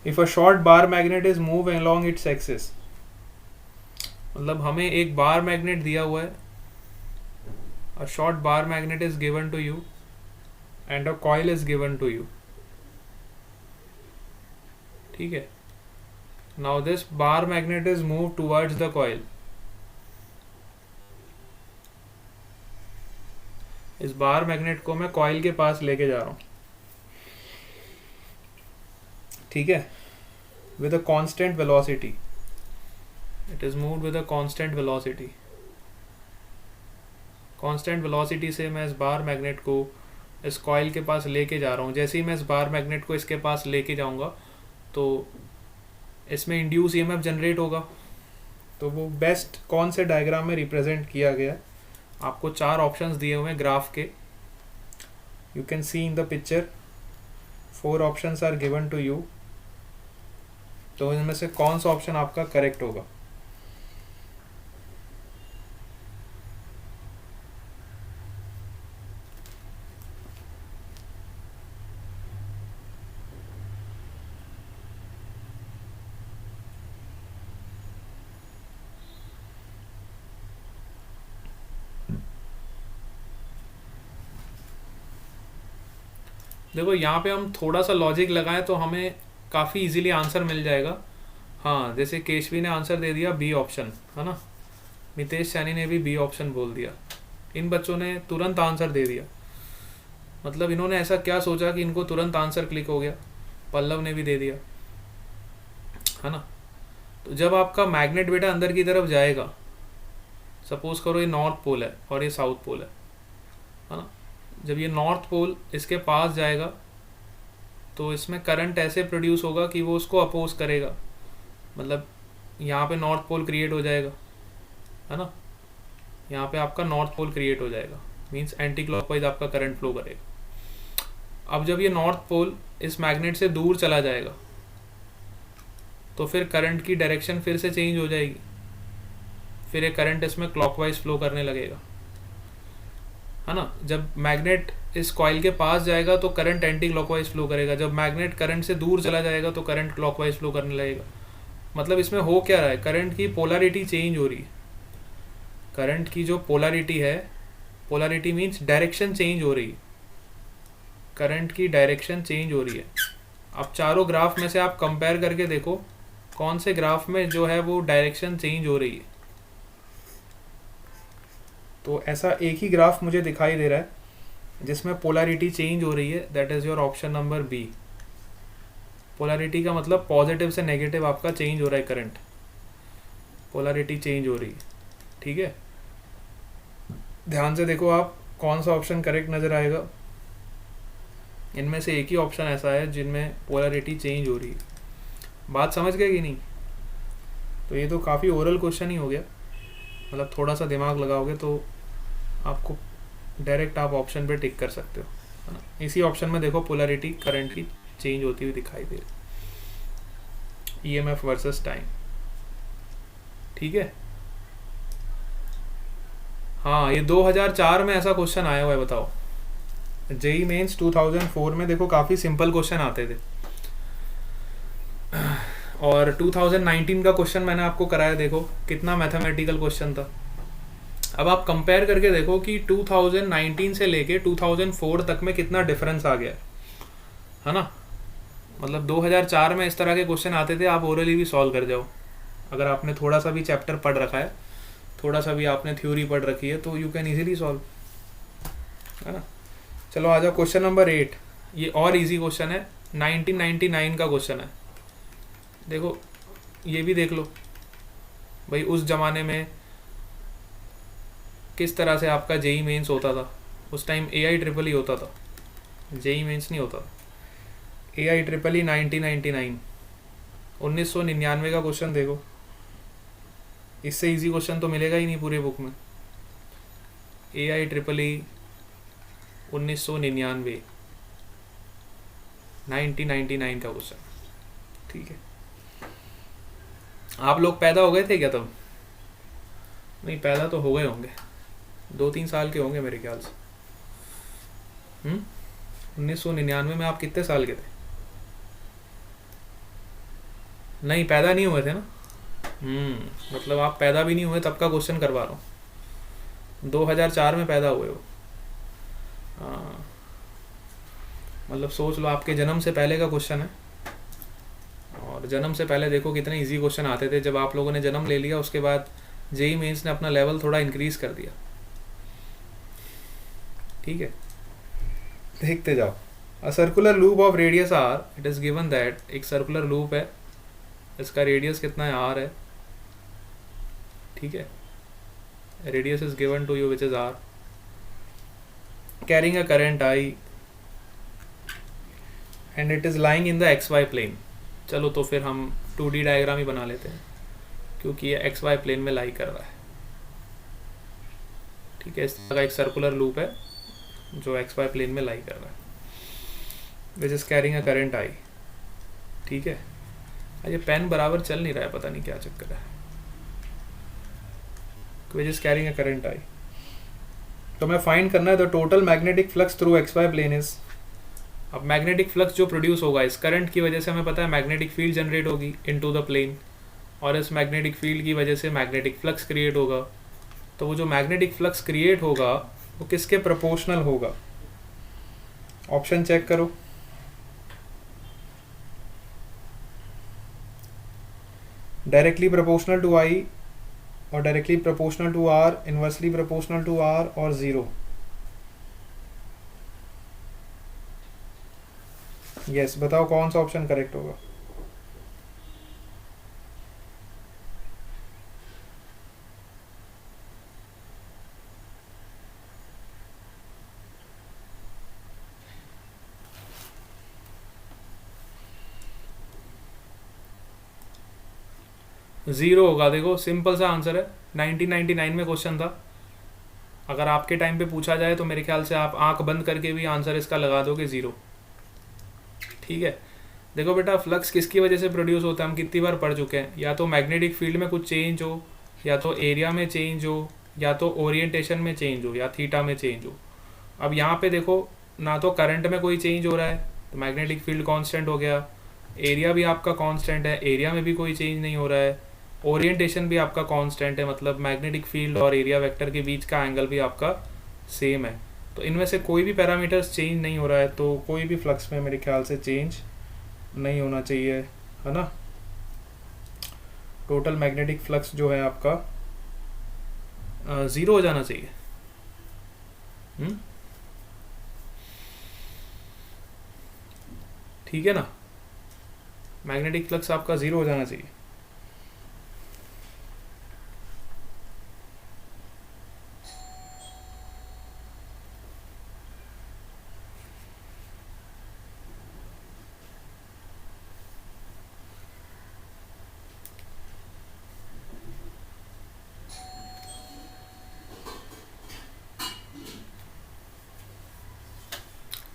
if a short bar magnet is move along its axis। मतलब हमें एक bar magnet दिया हुआ है, a short bar magnet is given to you and a coil is given to you, ठीक है। now this bar magnet is moved towards the coil। इस bar magnet को मैं कॉइल के पास लेके जा रहा हूं, ठीक है, with a constant velocity, it is moved with a constant velocity। Constant velocity से मैं इस बार मैग्नेट को इस कॉइल के पास लेके जा रहा हूँ। जैसे ही मैं इस बार मैग्नेट को इसके पास लेके जाऊँगा तो इसमें इंड्यूस EMF जनरेट होगा। तो वो बेस्ट कौन से डायग्राम में रिप्रेजेंट किया गया? आपको 4 ऑप्शंस दिए हुए हैं ग्राफ के, you can see in the picture, 4 options are given to you. तो इनमें से कौन सा ऑप्शन आपका करेक्ट होगा? देखो यहाँ पे हम थोड़ा सा लॉजिक लगाएं तो हमें काफ़ी इजीली आंसर मिल जाएगा। हाँ, जैसे केशवी ने आंसर दे दिया बी ऑप्शन, है ना। मितेश सैनी ने भी बी ऑप्शन बोल दिया। इन बच्चों ने तुरंत आंसर दे दिया, मतलब इन्होंने ऐसा क्या सोचा कि इनको तुरंत आंसर क्लिक हो गया। पल्लव ने भी दे दिया, है ना। तो जब आपका मैग्नेट बेटा अंदर की तरफ जाएगा, सपोज करो ये नॉर्थ पोल है और ये साउथ पोल है ना, जब ये नॉर्थ पोल इसके पास जाएगा तो इसमें करंट ऐसे प्रोड्यूस होगा कि वो उसको अपोज करेगा, मतलब यहाँ पे नॉर्थ पोल क्रिएट हो जाएगा, है ना, यहाँ पे आपका नॉर्थ पोल क्रिएट हो जाएगा, मीन्स एंटी क्लॉकवाइज आपका करंट फ्लो करेगा। अब जब ये नॉर्थ पोल इस मैग्नेट से दूर चला जाएगा तो फिर करंट की डायरेक्शन फिर से चेंज हो जाएगी, फिर ये करंट इसमें क्लॉकवाइज फ्लो करने लगेगा, है ना। जब मैग्नेट इस कॉइल के पास जाएगा तो करंट एंटी क्लॉकवाइज फ्लो करेगा, जब मैग्नेट करंट से दूर चला जाएगा तो करंट क्लॉकवाइज फ्लो करने लगेगा। मतलब इसमें हो क्या रहा है, करंट की पोलैरिटी चेंज हो रही है, करंट की जो पोलैरिटी है, पोलैरिटी मीन्स डायरेक्शन चेंज हो रही है, करंट की डायरेक्शन चेंज हो रही है। अब चारों ग्राफ में से आप कंपेयर करके देखो कौन से ग्राफ में जो है वो डायरेक्शन चेंज हो रही है। तो ऐसा एक ही ग्राफ मुझे दिखाई दे रहा है जिसमें पोलैरिटी चेंज हो रही है, that is your option number B. Polarity का मतलब पॉजिटिव से नेगेटिव आपका चेंज हो रहा है करंट, पोलैरिटी चेंज हो रही है, ठीक है। ध्यान से देखो आप कौन सा ऑप्शन करेक्ट नज़र आएगा। इनमें से एक ही ऑप्शन ऐसा है जिनमें पोलैरिटी चेंज हो रही है। बात समझ गए कि नहीं? तो ये तो काफ़ी ओरल क्वेश्चन ही हो गया, मतलब थोड़ा सा दिमाग लगाओगे तो आपको डायरेक्ट आप ऑप्शन पे टिक कर सकते हो, है ना। इसी ऑप्शन में देखो पोलैरिटी करंट की चेंज होती हुई दिखाई दे रही, ईएमएफ वर्सेस टाइम, ठीक है। हाँ, ये 2004 में ऐसा क्वेश्चन आया हुआ है, बताओ। जेई मेंस 2004 में देखो काफ़ी सिंपल क्वेश्चन आते थे, और 2019 का क्वेश्चन मैंने आपको कराया, देखो कितना मैथमेटिकल क्वेश्चन था। अब आप कंपेयर करके देखो कि 2019 से लेके 2004 तक में कितना डिफरेंस आ गया है ना। मतलब 2004 में इस तरह के क्वेश्चन आते थे, आप ओरली भी सॉल्व कर जाओ, अगर आपने थोड़ा सा भी चैप्टर पढ़ रखा है, थोड़ा सा भी आपने थ्योरी पढ़ रखी है, तो यू कैन इजीली सॉल्व, है ना। चलो आ जाओ क्वेश्चन नंबर 8। ये और इजी क्वेश्चन है, 1999 का क्वेश्चन है। देखो ये भी देख लो भाई, उस ज़माने में किस तरह से आपका जेई मेंस होता था। उस टाइम AI ट्रिपल ही होता था, जेई मेंस नहीं होता था। AI ट्रिपल ही 1999 1999 का क्वेश्चन देखो, इससे इजी क्वेश्चन तो मिलेगा ही नहीं पूरे बुक में। AI ट्रिपल ही 1999 1999 का क्वेश्चन, ठीक है। आप लोग पैदा हो गए थे क्या तब? नहीं, पैदा तो हो गए होंगे, 2-3 साल के होंगे मेरे ख्याल से। 1999 में आप कितने साल के थे? नहीं, पैदा नहीं हुए थे ना। मतलब आप पैदा भी नहीं हुए तब का क्वेश्चन करवा रहा हूँ, 2004 में पैदा हुए हो। हाँ, मतलब सोच लो आपके जन्म से पहले का क्वेश्चन है, और जन्म से पहले देखो कितने इजी क्वेश्चन आते थे। जब आप लोगों ने जन्म ले लिया उसके बाद जेई मेंस ने अपना लेवल थोड़ा इंक्रीज कर दिया, ठीक है। देखते जाओ। A circular loop of radius R, it is given that, एक सर्कुलर लूप है, इसका रेडियस कितना है, आर है, ठीक है। Radius is given to you which is R, carrying a current I and it is lying in the XY plane. चलो तो फिर हम 2D डायग्राम ही बना लेते हैं, क्योंकि ये XY प्लेन में लाई कर रहा है, ठीक है। इस तरह का एक सर्कुलर लूप है जो XY प्लेन में लाई कर रहा है, which is carrying a current आई, ठीक है। ये पेन बराबर चल नहीं रहा है, पता नहीं क्या चक्कर है। Which is carrying a current I, तो मैं फाइंड करना है the total magnetic flux through XY plane is. अब मैग्नेटिक फ्लक्स जो प्रोड्यूस होगा इस करंट की वजह से, हमें पता है मैग्नेटिक फील्ड जनरेट होगी इनटू द प्लेन, और इस मैग्नेटिक फील्ड की वजह से मैग्नेटिक फ्लक्स क्रिएट होगा। तो वो जो मैग्नेटिक फ्लक्स क्रिएट होगा वो किसके प्रोपोर्शनल होगा? ऑप्शन चेक करो। डायरेक्टली प्रोपोर्शनल टू आई, और directly proportional to R, inversely proportional to R, और जीरो। यस, बताओ कौन सा ऑप्शन करेक्ट होगा? ज़ीरो होगा। देखो सिंपल सा आंसर है, 1999 में क्वेश्चन था। अगर आपके टाइम पे पूछा जाए तो मेरे ख्याल से आप आंख बंद करके भी आंसर इसका लगा दोगे, ज़ीरो। ठीक है। देखो बेटा, फ्लक्स किसकी वजह से प्रोड्यूस होता है हम कितनी बार पढ़ चुके हैं, या तो मैग्नेटिक फील्ड में कुछ चेंज हो, या तो एरिया में चेंज हो, या तो ओरिएंटेशन में चेंज हो, या थीटा में चेंज हो। अब यहाँ पे देखो, ना तो करंट में कोई चेंज हो रहा है तो मैग्नेटिक फील्ड कांस्टेंट हो गया, एरिया भी आपका कांस्टेंट है, एरिया में भी कोई चेंज नहीं हो रहा है, ओरिएंटेशन भी आपका कांस्टेंट है, मतलब मैग्नेटिक फील्ड और एरिया वेक्टर के बीच का एंगल भी आपका सेम है। तो इनमें से कोई भी पैरामीटर्स चेंज नहीं हो रहा है, तो कोई भी फ्लक्स में मेरे ख्याल से चेंज नहीं होना चाहिए, है ना। टोटल मैग्नेटिक फ्लक्स जो है आपका ज़ीरो हो जाना चाहिए। ठीक है ना, मैग्नेटिक फ्लक्स आपका ज़ीरो हो जाना चाहिए।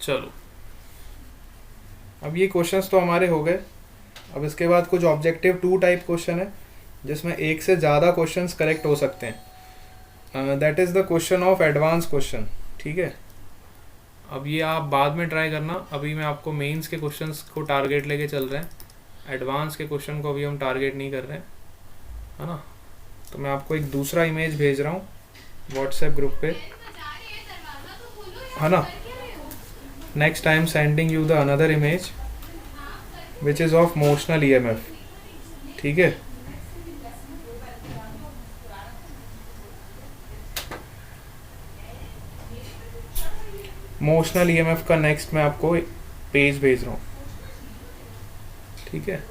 चलो, अब ये क्वेश्चंस तो हमारे हो गए। अब इसके बाद कुछ ऑब्जेक्टिव 2 टाइप क्वेश्चन है जिसमें एक से ज़्यादा क्वेश्चंस करेक्ट हो सकते हैं। That is the question of advance question. ठीक है, अब ये आप बाद में ट्राई करना, अभी मैं आपको मेंस के क्वेश्चंस को टारगेट लेके चल रहे हैं, एडवांस के क्वेश्चन को अभी हम टारगेट नहीं कर रहे हैं, है ना। तो मैं आपको एक दूसरा इमेज भेज रहा हूँ व्हाट्सएप ग्रुप पे, है ना। Next I am sending you the another image which is of motional EMF. ठीक है, मोशनल ईएमएफ का नेक्स्ट मैं आपको पेज भेज रहा हूँ। ठीक है,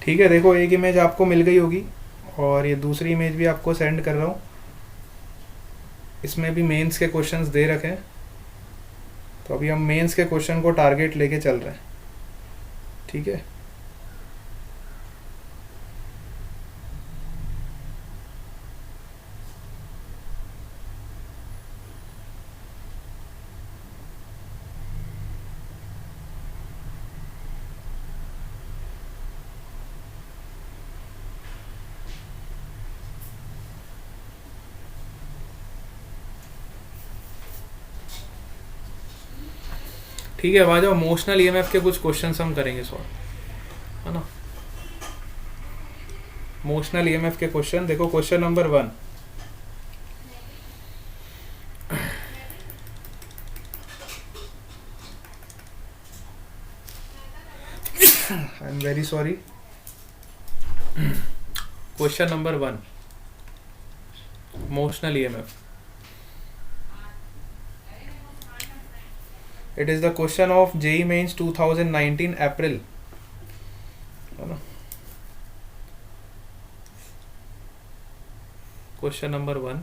ठीक है। देखो, एक इमेज आपको मिल गई होगी और ये दूसरी इमेज भी आपको सेंड कर रहा हूँ। इसमें भी मेंस के क्वेश्चंस दे रखे हैं, तो अभी हम मेंस के क्वेश्चन को टारगेट लेके चल रहे हैं। ठीक है, ठीक है। अब आ जाओ, मोशनल ईएमएफ के कुछ क्वेश्चंस हम करेंगे सॉल्व, है ना। मोशनल ईएमएफ के क्वेश्चन देखो, question number 1, I am very sorry. Question number 1, motional EMF. It is the question of JEE Mains 2019 April, है ना। Question number 1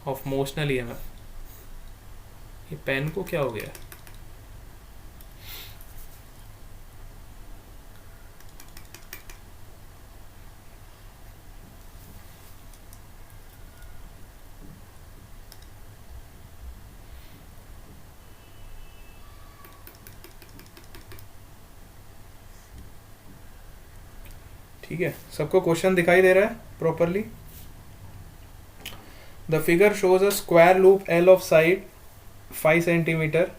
of motional EMF. ये पेन को क्या हो गया? ठीक है, सबको क्वेश्चन दिखाई दे रहा है properly? The figure shows a square loop L of side 5 centimetre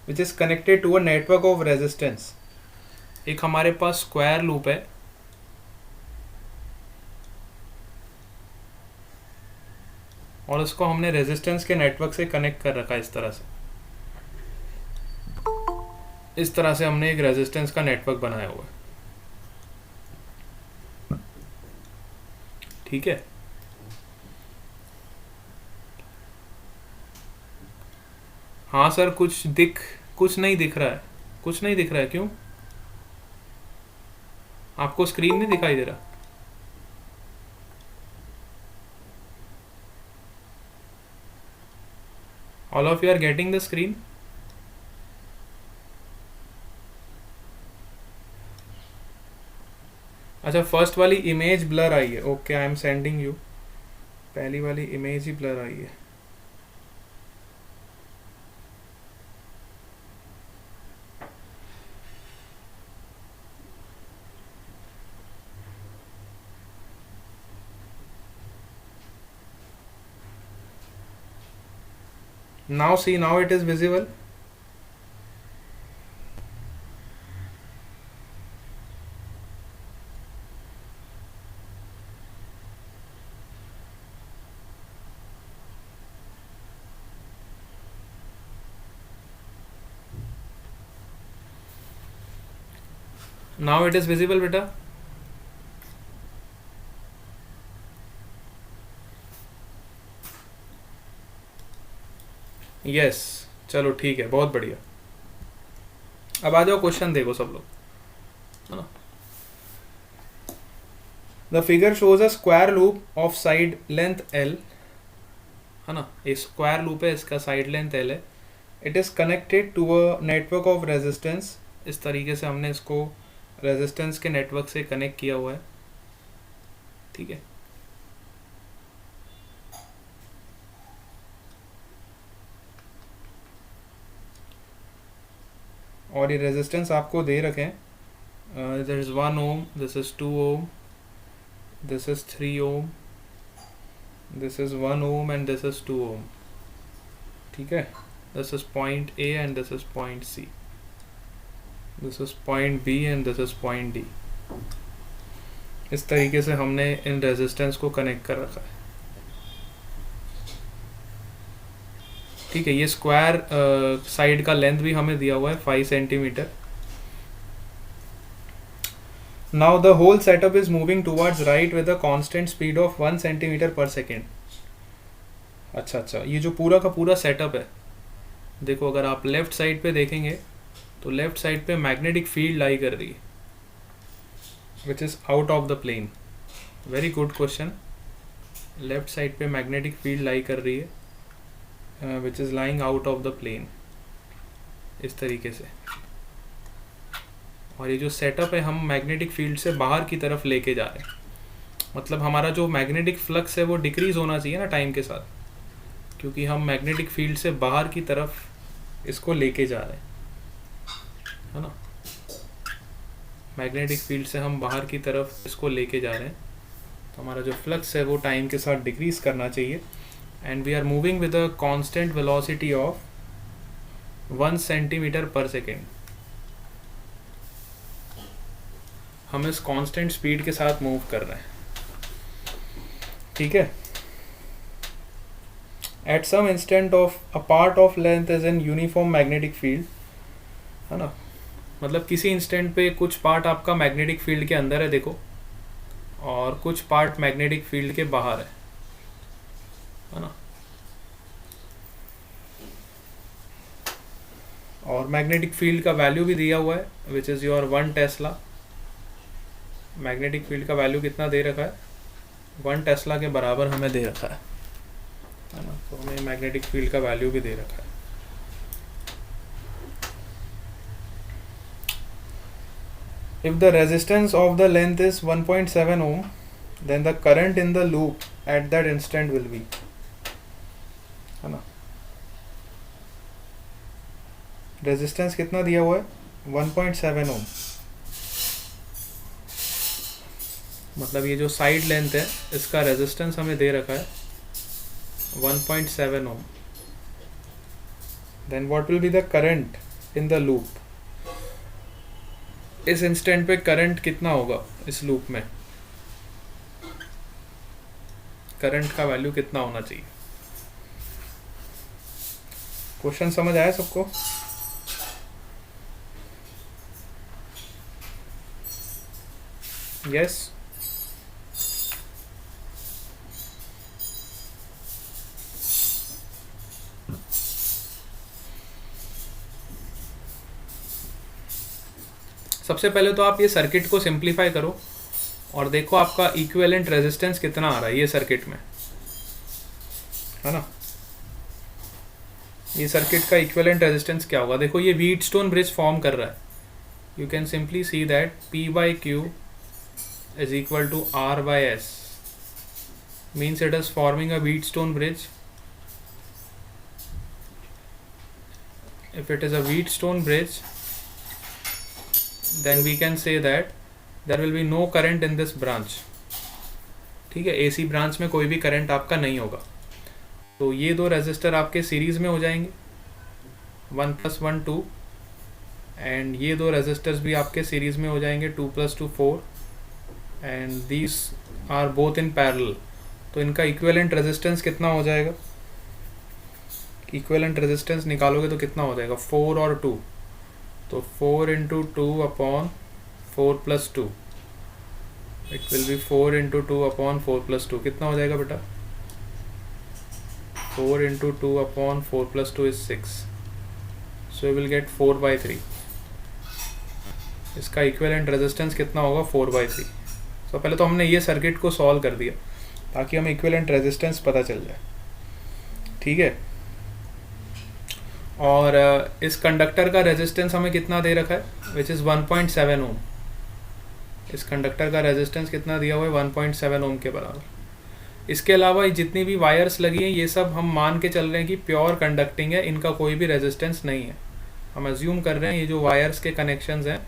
which is connected to a network of resistance. एक हमारे पास स्क्वायर लूप है और उसको हमने रेजिस्टेंस के नेटवर्क से कनेक्ट कर रखा है इस तरह से। इस तरह से हमने एक रेजिस्टेंस का नेटवर्क बनाया हुआ है, ठीक है। हाँ सर, कुछ नहीं दिख रहा है, कुछ नहीं दिख रहा है, क्यों? आपको स्क्रीन नहीं दिखाई दे रहा? All of you are getting the screen? अच्छा, फर्स्ट वाली इमेज ब्लर आई है, okay, I am sending you. पहली वाली इमेज ही ब्लर आई है। Now see, now it is visible. Now it is visible बेटा? यस, चलो ठीक है, बहुत बढ़िया। अब आ जाओ, क्वेश्चन देखो सब लोग, है ना। The figure shows a square loop of side length L, है ना, एक स्क्वायर लूप है, इसका साइड लेंथ एल है। It is connected to a network of resistance. इस तरीके से हमने इसको रेजिस्टेंस के नेटवर्क से कनेक्ट किया हुआ है, ठीक है। और ये रेजिस्टेंस आपको दे रखे हैं, this is 1 ohm, this is 2 ohm, this is 3 ohm, this is 1 ohm and this is 2 ohm, ठीक है। This is point A and this is point C, this is point B and this is point D. इस तरीके से हमने in resistance को connect कर रखा है, ठीक है। ये स्क्वायर साइड का लेंथ भी हमें दिया हुआ है 5 centimetre. Now the whole setup is moving towards right with a constant speed of 1 centimetre per second. अच्छा, ये जो पूरा का पूरा सेटअप है, देखो अगर आप लेफ्ट साइड पे देखेंगे तो लेफ्ट साइड पे मैग्नेटिक फील्ड लाई कर रही है which is out of the plane. Very good question. Left side पे मैग्नेटिक फील्ड लाई कर रही है which is lying out of the plane, इस तरीके से। और ये जो सेटअप है, हम मैग्नेटिक फील्ड से बाहर की तरफ लेके जा रहे हैं, मतलब हमारा जो मैग्नेटिक फ्लक्स है वो डिक्रीज होना चाहिए ना टाइम के साथ, क्योंकि हम मैग्नेटिक फील्ड से बाहर की तरफ इसको लेके जा रहे हैं, है ना। मैग्नेटिक फील्ड से हम बाहर की तरफ इसको लेके जा रहे हैं, तो हमारा जो फ्लक्स है वो टाइम के साथ डिक्रीज करना चाहिए। And we are moving with a constant velocity of 1 centimetre per second. हम इस कांस्टेंट स्पीड के साथ मूव कर रहे हैं, ठीक है। At some instant of a part of length is in uniform magnetic field, है ना, मतलब किसी इंस्टेंट पे कुछ पार्ट आपका मैग्नेटिक फील्ड के अंदर है, देखो, और कुछ पार्ट मैग्नेटिक फील्ड के बाहर है ना। और मैग्नेटिक फील्ड का वैल्यू भी दिया हुआ है which is your 1 Tesla. Magnetic field का वैल्यू कितना दे रखा है? 1 टेस्ला के बराबर हमें दे रखा है ना, तो हमें मैग्नेटिक फील्ड का वैल्यू भी दे रखा है। If the resistance of the length is 1.7 ohm, then the current in the loop at that instant will be, है ना। रेजिस्टेंस कितना दिया हुआ है? 1.7 ओम। मतलब ये जो साइड लेंथ है इसका रेजिस्टेंस हमें दे रखा है 1.7 ohm. Then what will be the current in the loop? इस इंस्टेंट पे करंट कितना होगा इस लूप में? करंट का वैल्यू कितना होना चाहिए? क्वेश्चन समझ आया सबको? यस सबसे पहले तो आप ये सर्किट को सिंप्लीफाई करो और देखो आपका इक्विवेलेंट रेजिस्टेंस कितना आ रहा है ये सर्किट में, है ना। ये सर्किट का इक्विवेलेंट रेजिस्टेंस क्या होगा, देखो ये व्हीटस्टोन ब्रिज फॉर्म कर रहा है. You can simply see that P by Q is equal to R by S, means it is forming a Wheatstone bridge. If it is a Wheatstone bridge, then we can say that there will be no current in this branch. ठीक है, AC branch में कोई भी current आपका नहीं होगा. तो ये दो रेजिस्टर आपके सीरीज में हो जाएंगे 1 + 1 2, एंड ये दो रेजिस्टर्स भी आपके सीरीज में हो जाएंगे 2 + 2 4, and these are both in parallel. तो इनका इक्विवेलेंट रेजिस्टेंस कितना हो जाएगा, इक्विवेलेंट रेजिस्टेंस निकालोगे तो कितना हो जाएगा 4 और 2, तो 4 × 2 upon 4 + 2, it will B 4 × 2 upon 4 + 2. कितना हो जाएगा बेटा, 4 × 2 upon 4 + 2 is 6, so you will get 4/3. इसका इक्विवेलेंट रेजिस्टेंस कितना होगा 4/3. तो पहले तो हमने ये सर्किट को सॉल्व कर दिया ताकि हमें इक्विवेलेंट रेजिस्टेंस पता चल जाए, ठीक है. और इस कंडक्टर का रेजिस्टेंस हमें कितना दे रखा है, विच इज़ 1.7 ओम. इस कंडक्टर का रेजिस्टेंस कितना दिया हुआ है 1.7 ओम के बराबर. इसके अलावा जितनी भी वायर्स लगी हैं ये सब हम मान के चल रहे हैं कि प्योर कंडक्टिंग है, इनका कोई भी रेजिस्टेंस नहीं है. हम अज्यूम कर रहे हैं ये जो वायर्स के कनेक्शंस हैं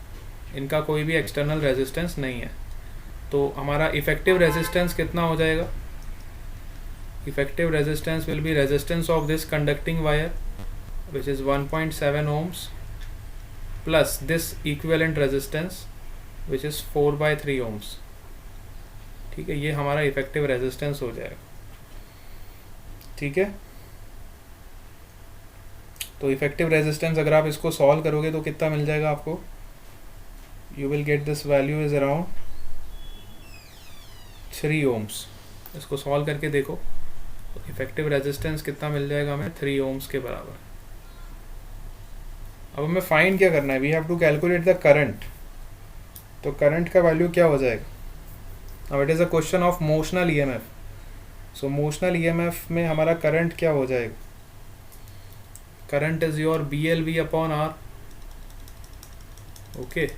इनका कोई भी एक्सटर्नल रेजिस्टेंस नहीं है. तो हमारा इफेक्टिव रेजिस्टेंस कितना हो जाएगा, effective resistance will be resistance of this conducting wire which is 1.7 ohms plus this equivalent resistance which is 4/3 ohms. ठीक है, ये हमारा इफेक्टिव रेजिस्टेंस हो जाएगा, ठीक है. तो इफेक्टिव रेजिस्टेंस अगर आप इसको सॉल्व करोगे तो कितना मिल जाएगा आपको, you will get this value is around 3 ohms. इसको सॉल्व करके देखो तो इफेक्टिव रेजिस्टेंस कितना मिल जाएगा हमें 3 ohms के बराबर. अब हमें फाइंड क्या करना है, we have to calculate the current. तो करंट का वैल्यू क्या हो जाएगा, अब it is a question of motional EMF. So motional EMF में हमारा करंट क्या हो जाएगा, current is your BLV/R. Okay,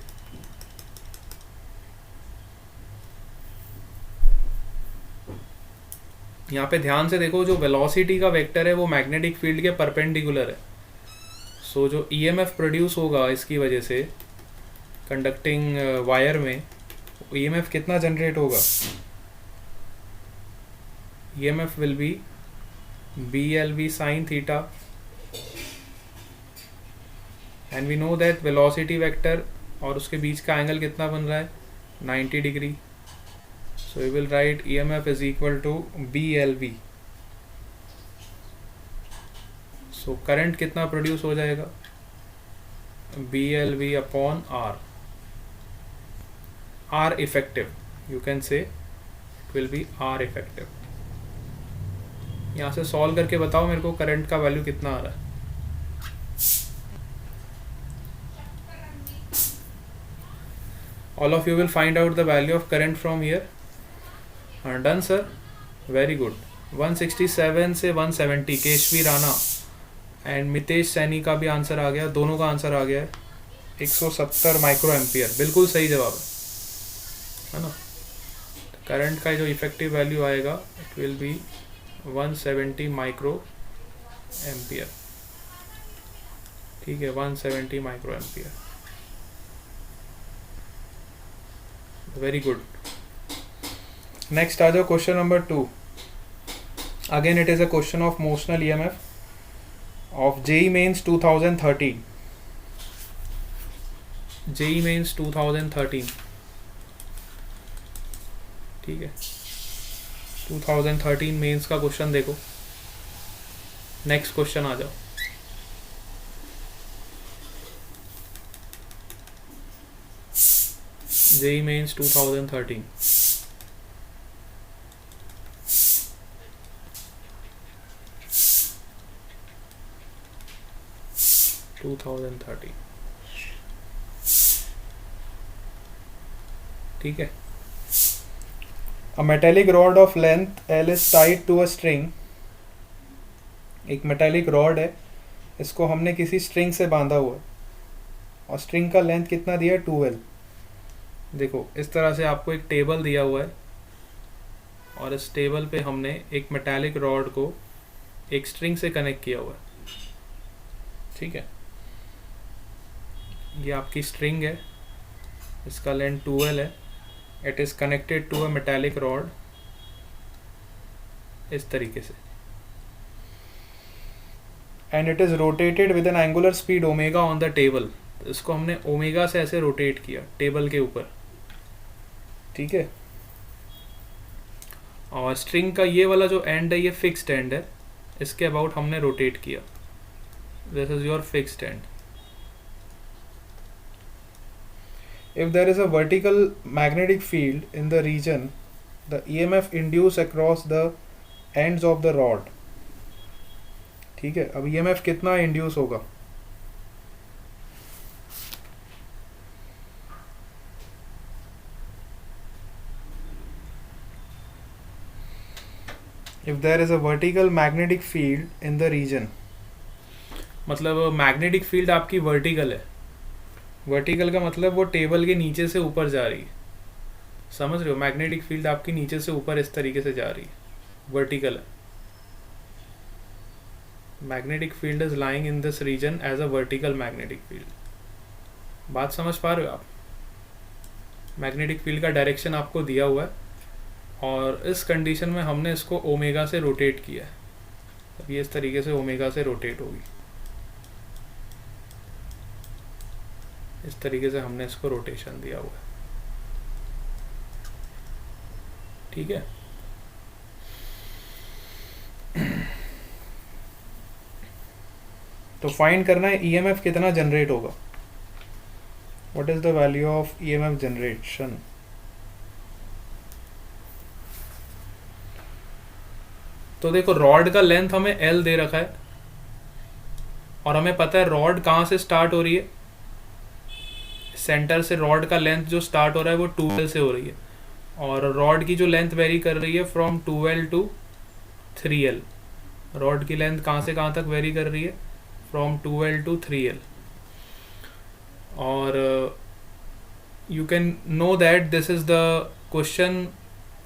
यहाँ पे ध्यान से देखो, जो वेलोसिटी का वेक्टर है वो मैग्नेटिक फील्ड के परपेंडिकुलर है. सो जो EMF प्रोड्यूस होगा इसकी वजह से कंडक्टिंग वायर में, EMF कितना जनरेट होगा, EMF will be BLV sin theta, and we know that velocity vector और उसके बीच का एंगल कितना बन रहा है 90 degree. So we will write EMF is equal to BLV. सो करंट कितना प्रोड्यूस हो जाएगा, BLV/R. R effective, you can say it will be R effective. यहाँ से सॉल्व करके बताओ मेरे को करंट का वैल्यू कितना आ रहा है. All of you will find out the value of current from here. Done sir, very good. 167 से 170 केशवी राणा एंड मितेश सैनी का भी आंसर आ गया, दोनों का आंसर आ गया है 170 माइक्रो एम्पियर. बिल्कुल सही जवाब है ना. करंट का जो इफेक्टिव वैल्यू आएगा it will be 170 micro ampere. ठीक है, 170 micro ampere. Very good. Next आ जाओ question number 2. Again it is a question of motional EMF of JEE Mains 2013. JEE Mains 2013. ठीक है, 2013 मेंस का क्वेश्चन देखो. नेक्स्ट क्वेश्चन आ जाओ. JEE Mains 2013. ठीक है. A metallic rod of length L is tied to a string. एक metallic rod है, इसको हमने किसी स्ट्रिंग से बांधा हुआ है और स्ट्रिंग का लेंथ कितना दिया है 2L. देखो इस तरह से आपको एक टेबल दिया हुआ है और इस टेबल पे हमने एक मेटालिक रॉड को एक स्ट्रिंग से कनेक्ट किया हुआ है. ठीक है, ये आपकी स्ट्रिंग है, इसका लेंथ 2L है. It is connected to a metallic rod इस तरीके से. And it is rotated with an angular speed omega on the table. इसको हमने ओमेगा से ऐसे रोटेट किया टेबल के ऊपर. ठीक है, और स्ट्रिंग का ये वाला जो एंड है ये फिक्स्ड एंड है, इसके अबाउट हमने रोटेट किया. This is your fixed and. If there is a vertical magnetic field in the region, the EMF induced across the ends of the rod. ठीक है, अब EMF कितना इंड्यूस होगा? If there is a vertical magnetic field in the region, मतलब magnetic field आपकी vertical है. Vertical का मतलब वो टेबल के नीचे से ऊपर जा रही है. समझ रहे हो, मैग्नेटिक फील्ड आपकी नीचे से ऊपर इस तरीके से जा रही है, वर्टिकल है. Magnetic field is lying in this region as a vertical magnetic field. बात समझ पा रहे हो आप? मैग्नेटिक फील्ड का डायरेक्शन आपको दिया हुआ है और इस कंडीशन में हमने इसको ओमेगा से रोटेट किया है. अब ये इस तरीके से ओमेगा से रोटेट होगी. इस तरीके से हमने इसको रोटेशन दिया हुआ है. ठीक है, तो फाइंड करना है EMF कितना जनरेट होगा. What is the value of EMF generation? तो देखो रॉड का लेंथ हमें L दे रखा है और हमें पता है रॉड कहाँ से स्टार्ट हो रही है. सेंटर से रॉड का लेंथ जो स्टार्ट हो रहा है वो 2L से हो रही है और रॉड की जो लेंथ वेरी कर रही है from 2L to 3L. Rod की लेंथ कहाँ से कहाँ तक वेरी कर रही है? From 2L to 3L. और you can know that this is the question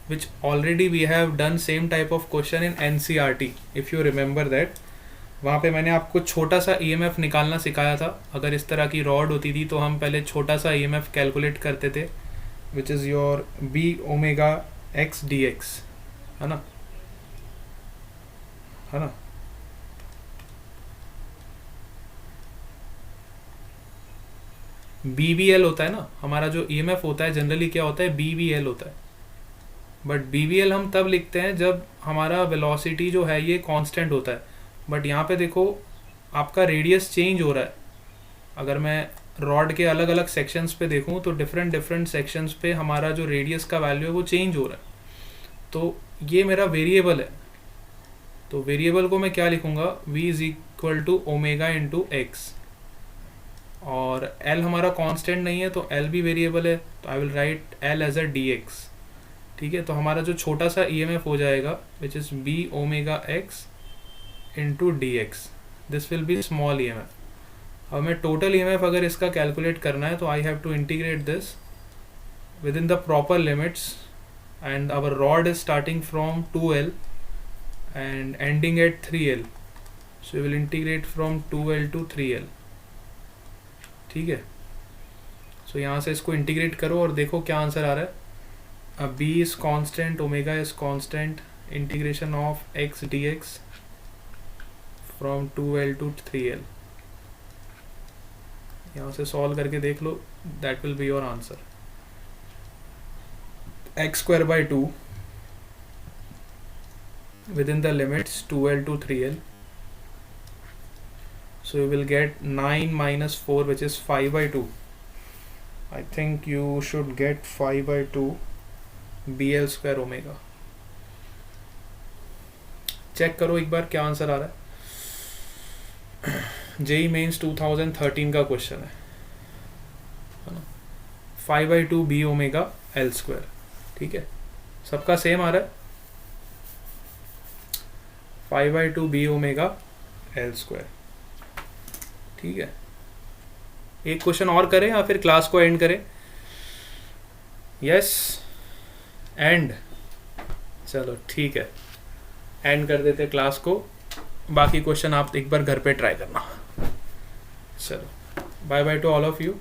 which already we have done same type of question in NCERT if you remember that. वहाँ पे मैंने आपको छोटा सा EMF निकालना सिखाया था. अगर इस तरह की रॉड होती थी तो हम पहले छोटा सा EMF कैलकुलेट करते थे, which is your B omega x dx, है ना? है ना? BBL होता है ना हमारा जो EMF होता है, जनरली क्या होता है BBL होता है. बट BBL हम तब लिखते हैं जब हमारा वेलोसिटी जो है ये कांस्टेंट होता है. बट यहाँ पे देखो आपका रेडियस चेंज हो रहा है. अगर मैं रॉड के अलग अलग सेक्शंस पे देखूँ तो डिफरेंट सेक्शंस पे हमारा जो रेडियस का वैल्यू है वो चेंज हो रहा है. तो ये मेरा वेरिएबल है. तो वेरिएबल को मैं क्या लिखूँगा? V is equal to omega into X. और L हमारा कांस्टेंट नहीं है तो L भी वेरिएबल है, तो I will write L as a dx. ठीक है, तो हमारा जो छोटा सा EMF हो जाएगा which is B omega x into dx. This will be small EMF. अब मैं टोटल EMF अगर इसका कैलकुलेट करना है तो I have to integrate this with in the proper limits and our rod is starting from 2L and ending at 3L. So we will integrate from 2L to 3L. ठीक है, सो यहाँ से इसको इंटीग्रेट करो और देखो क्या आंसर आ रहा है. अब B is constant, omega is constant, integration of x dx from 2L to 3L. यहाँ से सॉल्व करके देख लो, that will be your answer. x square by 2 within the limits 2L to 3L. So you will get 9 minus 4 which is 5 by 2. I think you should get 5/2 BL square omega. Check करो एक बार क्या answer आ रहा है. JEE mains 2013 का question है ना. 5/2 B omega L square. ठीक है, सबका सेम आ रहा है. 5/2 बी ओमेगा एल स्क्वायर. ठीक है, एक क्वेश्चन और करें या फिर क्लास को एंड करें? Yes, and. चलो ठीक है, एंड कर देते क्लास को. बाकी क्वेश्चन आप एक बार घर पे ट्राई करना. चलो, bye bye to all of you.